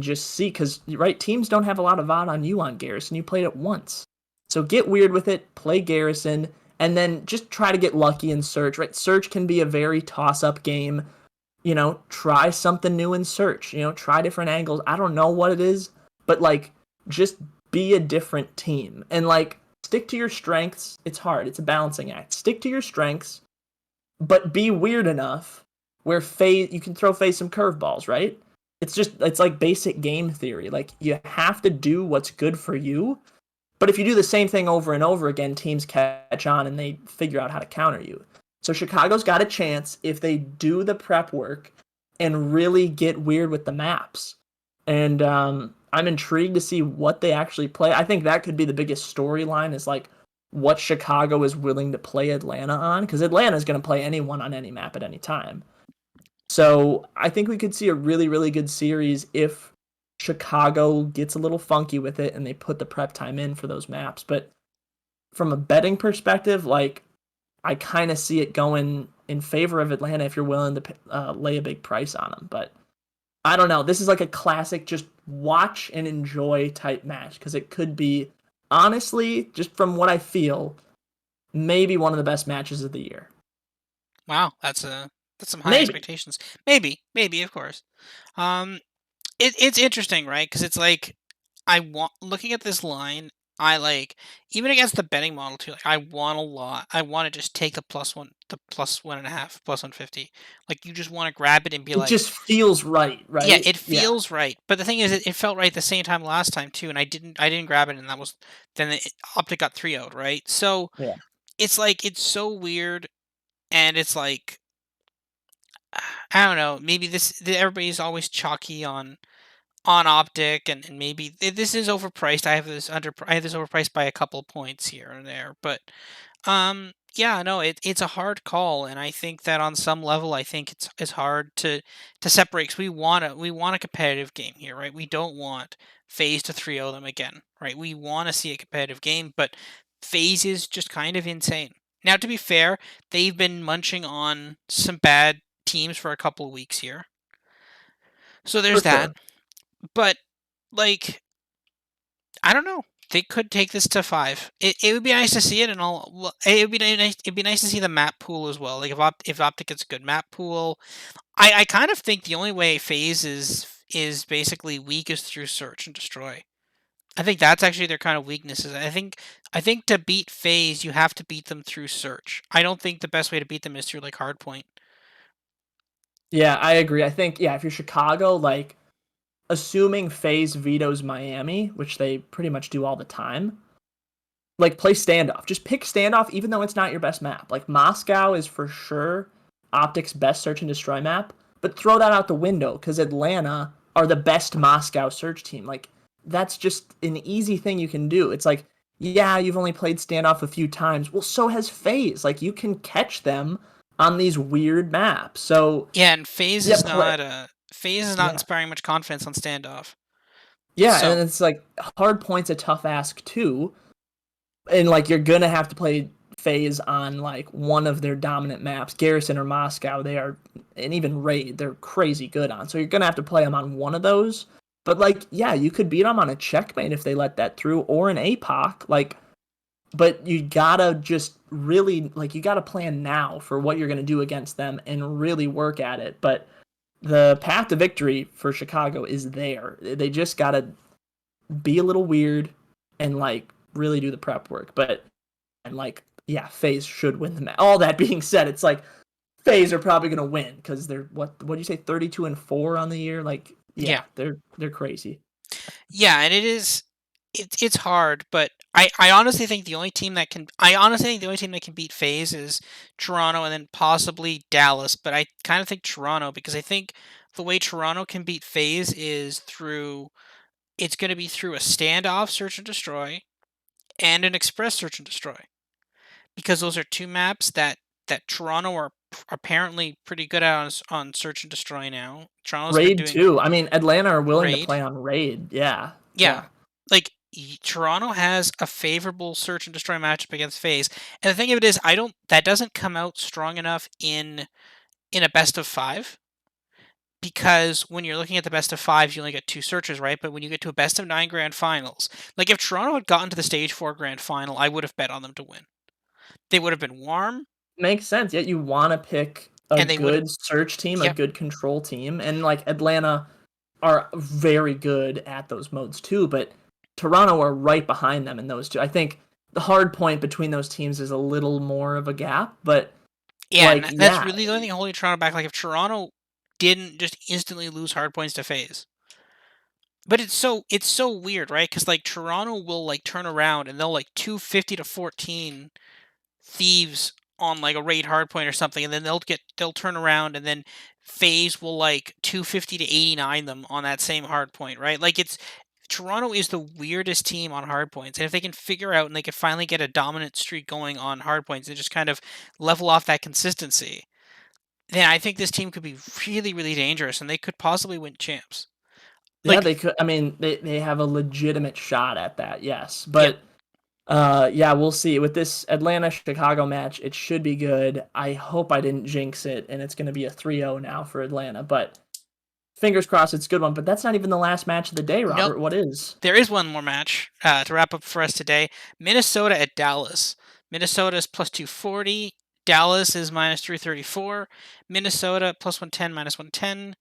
B: just see, because right, teams don't have a lot of VOD on you on Garrison. You played it once. So get weird with it, play Garrison, and then just try to get lucky in Search, right? Search can be a very toss-up game. Try something new in Search. Try different angles. I don't know what it is, but like, just be a different team. And like, stick to your strengths. It's hard. It's a balancing act. Stick to your strengths, but be weird enough where FaZe, you can throw FaZe some curveballs, right? It's like basic game theory. Like, you have to do what's good for you. But if you do the same thing over and over again, teams catch on and they figure out how to counter you. So Chicago's got a chance if they do the prep work and really get weird with the maps. And I'm intrigued to see what they actually play. I think that could be the biggest storyline, is like what Chicago is willing to play Atlanta on, because Atlanta is going to play anyone on any map at any time. So I think we could see a really, really good series if Chicago gets a little funky with it and they put the prep time in for those maps. But from a betting perspective, like, I kind of see it going in favor of Atlanta if you're willing to lay a big price on them. But I don't know. This is like a classic just watch and enjoy type match, because it could be, honestly, just from what I feel, maybe one of the best matches of the year.
A: Wow, that's some high
B: Maybe.
A: expectations. Maybe, of course. Um, it's interesting, right? Because it's like I want looking at this line. I like even against the betting model too. Like I want a lot. I want to just take the plus 1.5, plus 150. Like you just want to grab it and be
B: It
A: like,
B: just feels right,
A: yeah,
B: right?
A: it
B: Yeah.
A: feels right. But the thing is, it felt right the same time last time too, and I didn't grab it, and that was then the Optic got 3-0'd, right? So
B: Yeah.
A: it's like it's so weird, and it's like I don't know. Maybe everybody's always chalky on Optic, and maybe this is overpriced. I have this overpriced by a couple points here and there, but yeah, no, it's a hard call, and I think that on some level, I think it's hard to separate, 'cause we want a competitive game here, right? We don't want FaZe to 3-0 them again, right? We want to see a competitive game, but FaZe is just kind of insane. Now, to be fair, they've been munching on some bad teams for a couple of weeks here, so
B: For
A: there's that.
B: sure.
A: But like, I don't know. They could take this to 5. It would be nice to see it, and all. Well, it would be nice. It'd be nice to see the map pool as well. Like if Optic gets a good map pool, I kind of think the only way FaZe is basically weak is through search and destroy. I think that's actually their kind of weaknesses. I think to beat FaZe, you have to beat them through search. I don't think the best way to beat them is through like hardpoint.
B: Yeah, I agree. I think, yeah, if you're Chicago, like, assuming FaZe vetoes Miami, which they pretty much do all the time, like play standoff. Just pick standoff, even though it's not your best map. Like Moscow is for sure Optic's best search and destroy map, but throw that out the window because Atlanta are the best Moscow search team. Like that's just an easy thing you can do. It's like, yeah, you've only played standoff a few times. Well, so has FaZe. Like you can catch them on these weird maps. So
A: Yeah, and Phase
B: yeah,
A: is not
B: yeah,
A: inspiring much confidence on standoff.
B: yeah, and
A: So
B: it's like hard point's a tough ask too. And like you're gonna have to play FaZe on like one of their dominant maps, Garrison or Moscow. They are, and even Raid, they're crazy good on. So you're gonna have to play them on one of those. But like, yeah, you could beat them on a checkmate if they let that through, or an APOC. Like, but you gotta just really like you gotta plan now for what you're gonna do against them and really work at it. But the path to victory for Chicago is there. They just gotta be a little weird and like really do the prep work. But and like, yeah, FaZe should win the match. All that being said, it's like FaZe are probably gonna win because they're what do you say, 32-4 on the year? Like,
A: yeah,
B: yeah, they're crazy.
A: yeah, and it's hard, but I honestly think the only team that can beat FaZe is Toronto and then possibly Dallas. But I kind of think Toronto because I think the way Toronto can beat FaZe is through it's going to be through a standoff search and destroy and an express search and destroy because those are two maps that Toronto are apparently pretty good at on search and destroy now. Toronto's been
B: Raid
A: doing
B: too. I mean, Atlanta are willing to
A: raid.
B: play on Raid. Yeah,
A: Yeah.
B: yeah.
A: Like Toronto has a favorable search and destroy matchup against FaZe. And the thing of it is I don't that doesn't come out strong enough in a best of 5 because when you're looking at the best of 5 you only get two searches, right? But when you get to a best of 9 grand finals, like if Toronto had gotten to the stage 4 grand final, I would have bet on them to win. They would have been warm
B: Makes sense. Yet you want to pick a
A: and they would have
B: good search team, a
A: yep.
B: good control team, and like Atlanta are very good at those modes too. But Toronto are right behind them in those two. I think the hard point between those teams is a little more of a gap, but
A: Yeah,
B: like,
A: and that's
B: yeah,
A: really the only thing holding Toronto back. Like if Toronto didn't just instantly lose hard points to FaZe. But it's so weird, right? Because like Toronto will like turn around and they'll like 250 to 14 thieves on like a raid hardpoint or something, and then they'll turn around and then FaZe will like 250 to 89 them on that same hardpoint, right? Like it's Toronto is the weirdest team on hardpoints, and if they can figure out and they can finally get a dominant streak going on hardpoints and just kind of level off that consistency, then I think this team could be really, really dangerous, and they could possibly win champs.
B: yeah,
A: Like,
B: they could. I mean, they have a legitimate shot at that, yes.
A: yep.
B: But yeah, we'll see. With this Atlanta Chicago match, it should be good. I hope I didn't jinx it, and it's going to be a 3-0 now for Atlanta. But fingers crossed, it's a good one. But that's not even the last match of the day,
A: Nope.
B: Robert. What is?
A: There is one more match to wrap up for us today. Minnesota at Dallas. Minnesota is plus 240. Dallas is minus 334. Minnesota plus 110, minus 110.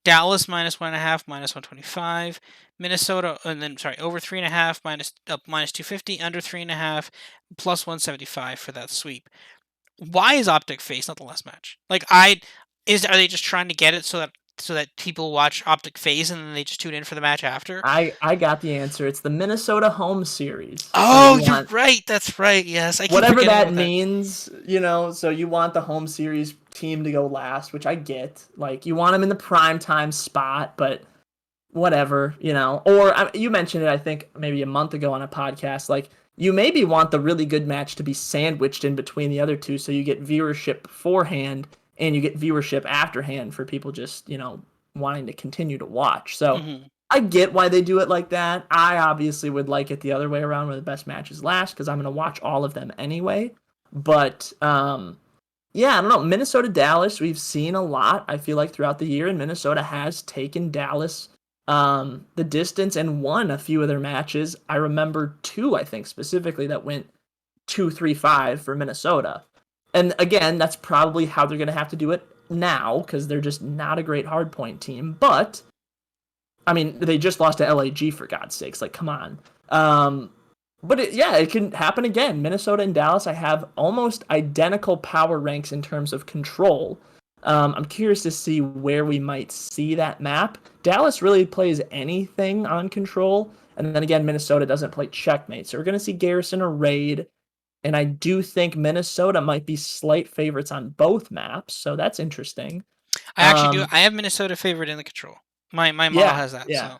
A: Dallas minus 1.5, minus 125. Minnesota, and then, sorry, over 3.5, minus 250. Under 3.5, plus 175 for that sweep. Why is Optic face not the last match? Like, are they just trying to get it so that people watch Optic Phase and then they just tune in for the match after?
B: I got the answer. It's the Minnesota home series. So
A: Oh,
B: you
A: you're
B: want
A: right. That's right. Yes, I keep
B: whatever
A: forgetting
B: that
A: about that.
B: means, so you want the home series team to go last, which I get. Like you want them in the prime time spot, but whatever. Or you mentioned it, I think maybe a month ago on a podcast. Like you maybe want the really good match to be sandwiched in between the other two, so you get viewership beforehand and you get viewership afterhand for people just wanting to continue to watch. So
A: Hmm.
B: I get why they do it like that. I obviously would like it the other way around, where the best matches last, because I'm going to watch all of them anyway. But yeah, I don't know. Minnesota Dallas, we've seen a lot, I feel like, throughout the year, and Minnesota has taken Dallas the distance and won a few of their matches. I remember two, I think, specifically that went 2-3-5 for Minnesota. And again, that's probably how they're going to have to do it now because they're just not a great hardpoint team. But I mean, they just lost to LAG for God's sakes. Like, come on. But it can happen again. Minnesota and Dallas, I have almost identical power ranks in terms of control. I'm curious to see where we might see that map. Dallas really plays anything on control, and then again, Minnesota doesn't play checkmate. So we're going to see Garrison or Raid, and I do think Minnesota might be slight favorites on both maps, so that's interesting.
A: I actually do.
B: Um,
A: I have Minnesota favored in the control. My model
B: yeah,
A: has that.
B: yeah.
A: So.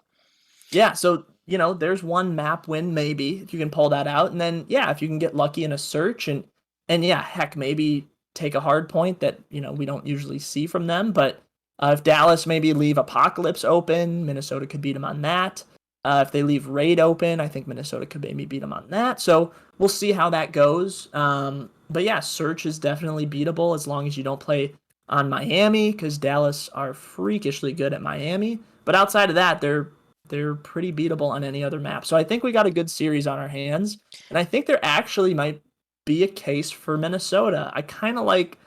B: Yeah, so there's one map win maybe if you can pull that out, and then yeah, if you can get lucky in a search and yeah, heck, maybe take a hard point that we don't usually see from them. But if Dallas maybe leave Apocalypse open, Minnesota could beat them on that. If they leave Raid open, I think Minnesota could maybe beat them on that. So we'll see how that goes. But yeah, search is definitely beatable as long as you don't play on Miami because Dallas are freakishly good at Miami. But outside of that, they're pretty beatable on any other map. So I think we got a good series on our hands, and I think there actually might be a case for Minnesota. I kind of like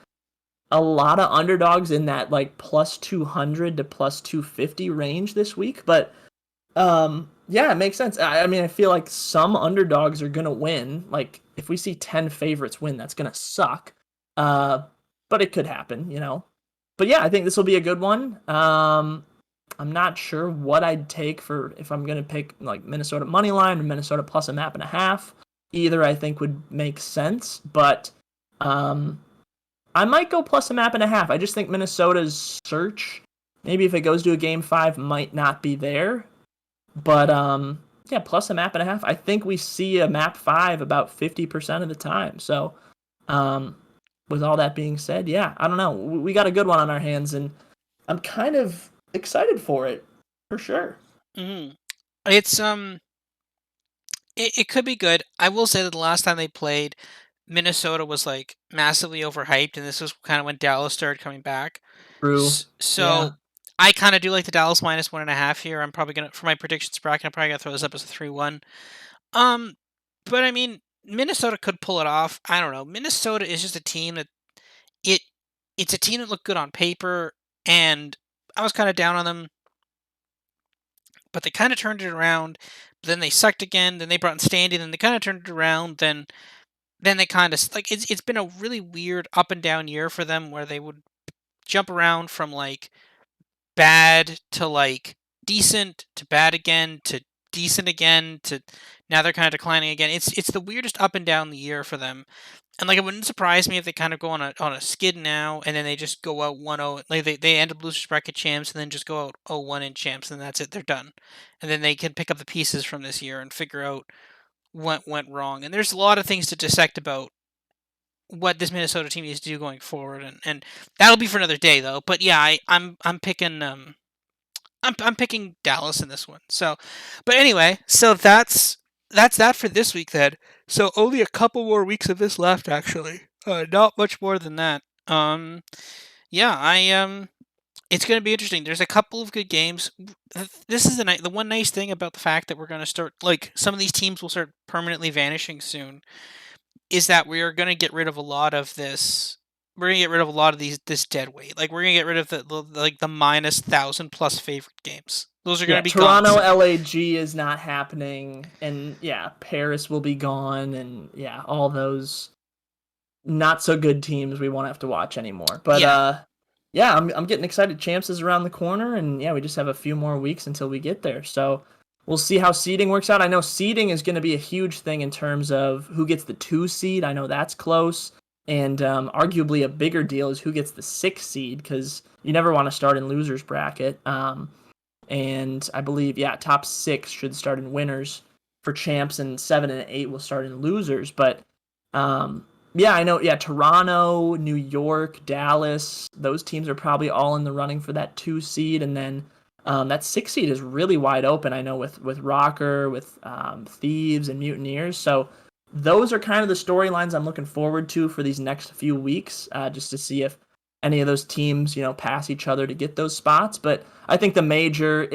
B: a lot of underdogs in that like plus 200 to plus 250 range this week, but yeah, it makes sense. I mean, I feel like some underdogs are going to win. Like if we see 10 favorites win, that's going to suck. Uh but it could happen. But yeah, I think this will be a good one. I'm not sure what I'd take for if I'm gonna pick like Minnesota money line or Minnesota plus a map and a half. Either I think would make sense, but um, I might go plus a map and a half. I just think Minnesota's search, maybe if it goes to a game five, might not be there. But yeah, plus a map and a half. I think we see a map five about 50% of the time. So um, with all that being said, yeah, I don't know. We got a good one on our hands, and I'm kind of excited for it, for sure.
A: Hmm. It's it could be good. I will say that the last time they played, Minnesota was like massively overhyped, and this was kind of when Dallas started coming back.
B: True.
A: So
B: Yeah.
A: I kind of do like the Dallas minus 1.5 here. I'm probably gonna for my predictions bracket. I'm probably gonna throw this up as a 3-1. Um, but I mean, Minnesota could pull it off. I don't know. Minnesota is just a team that it it's a team that looked good on paper, and I was kind of down on them, but they kind of turned it around. But then they sucked again. Then they brought in Standy. Then they kind of turned it around. Then they kind of like it's been a really weird up and down year for them where they would jump around from like bad to like decent to bad again to decent again to now they're kind of declining again. It's the weirdest up and down the year for them. And like it wouldn't surprise me if they kind of go on a skid now and then they just go out 1-0. Like they end up losers bracket champs and then just go out 0-1 in champs and that's it. They're done. And then they can pick up the pieces from this year and figure out what went wrong. And there's a lot of things to dissect about what this Minnesota team needs to do going forward, and that'll be for another day though. But yeah, I'm picking I'm picking Dallas in this one. So, but anyway, so that's that for this week then. So only a couple more weeks of this left actually. Not much more than that. Yeah, it's going to be interesting. There's a couple of good games. This is the one nice thing about the fact that we're going to start like some of these teams will start permanently vanishing soon is that we are going to get rid of a lot of this. We're gonna get rid of a lot of this dead weight. Like we're gonna get rid of the minus 1,000+ favorite games. Those are
B: Yeah,
A: gonna be gone
B: Toronto
A: soon.
B: LAG is not happening, and yeah, Paris will be gone, and yeah, all those not so good teams we won't have to watch anymore. But
A: Yeah.
B: yeah, I'm getting excited. Champs is around the corner, and yeah, we just have a few more weeks until we get there. So we'll see how seeding works out. I know seeding is going to be a huge thing in terms of who gets the 2 seed. I know that's close, and arguably a bigger deal is who gets the 6 seed because you never want to start in losers bracket. And I believe yeah, top 6 should start in winners for champs, and 7 and 8 will start in losers. But yeah, I know. Yeah, Toronto, New York, Dallas, those teams are probably all in the running for that 2 seed, and then that 6 seed is really wide open. I know with Rocker, with Thieves and Mutineers. So those are kind of the storylines I'm looking forward to for these next few weeks, just to see if any of those teams, pass each other to get those spots. But I think the major,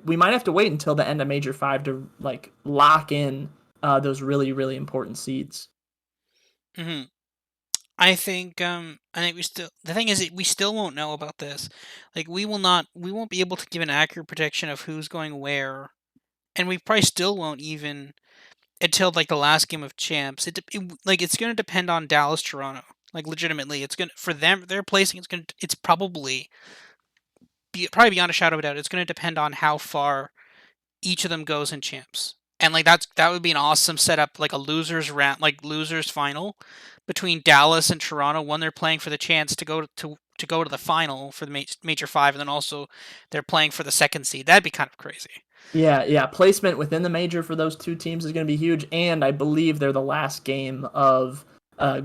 B: we might have to wait until the end of Major Five to like lock in those really, really important seeds.
A: Hmm. I think we still the thing is we still won't know about this. Like we won't be able to give an accurate prediction of who's going where, and we probably still won't even until like the last game of champs. Like it's going to depend on Dallas Toronto. Like legitimately, it's gonna for them. Their placing. It's probably beyond a shadow of a doubt. It's gonna depend on how far each of them goes in champs. And like that would be an awesome setup, like a losers round, like losers final between Dallas and Toronto. One they're playing for the chance to go to the final for the major five, and then also they're playing for the second seed. That'd be kind of crazy.
B: Yeah, yeah. Placement within the major for those two teams is going to be huge, and I believe they're the last game of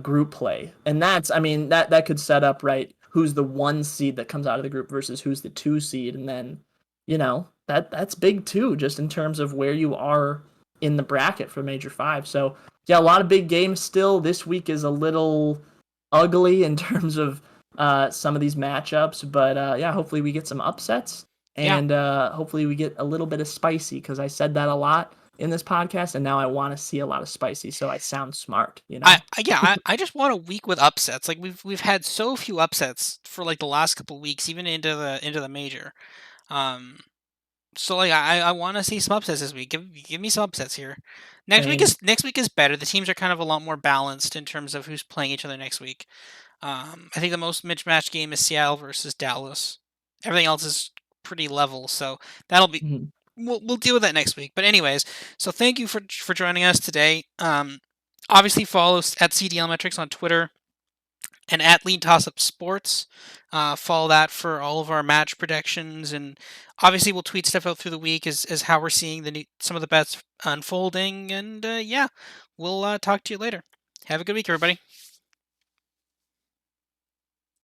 B: group play, and that's, I mean, that could set up right who's the one seed that comes out of the group versus who's the two seed, and then that's big too, just in terms of where you are in the bracket for Major Five. So yeah, a lot of big games still. This week is a little ugly in terms of some of these matchups, but yeah, hopefully we get some upsets
A: Yeah,
B: and hopefully we get a little bit of spicy because I said that a lot in this podcast, and now I want to see a lot of spicy, so I sound smart, you know.
A: I just want a week with upsets. Like we've had so few upsets for like the last couple weeks, even into the major. Um, so like I want to see some upsets this week. Give me some upsets here.
B: Same.
A: Next week is better. The teams are kind of a lot more balanced in terms of who's playing each other next week. I think the most mismatched game is Seattle versus Dallas. Everything else is pretty level, so that'll be
B: Mhm.
A: we'll deal with that next week. But anyways, so thank you for joining us today. Obviously follow us at CDL Metrics on Twitter and at LeanTossup Sports. Follow that for all of our match predictions, and obviously we'll tweet stuff out through the week as how we're seeing some of the bets unfolding. And yeah, we'll talk to you later. Have a good week, everybody.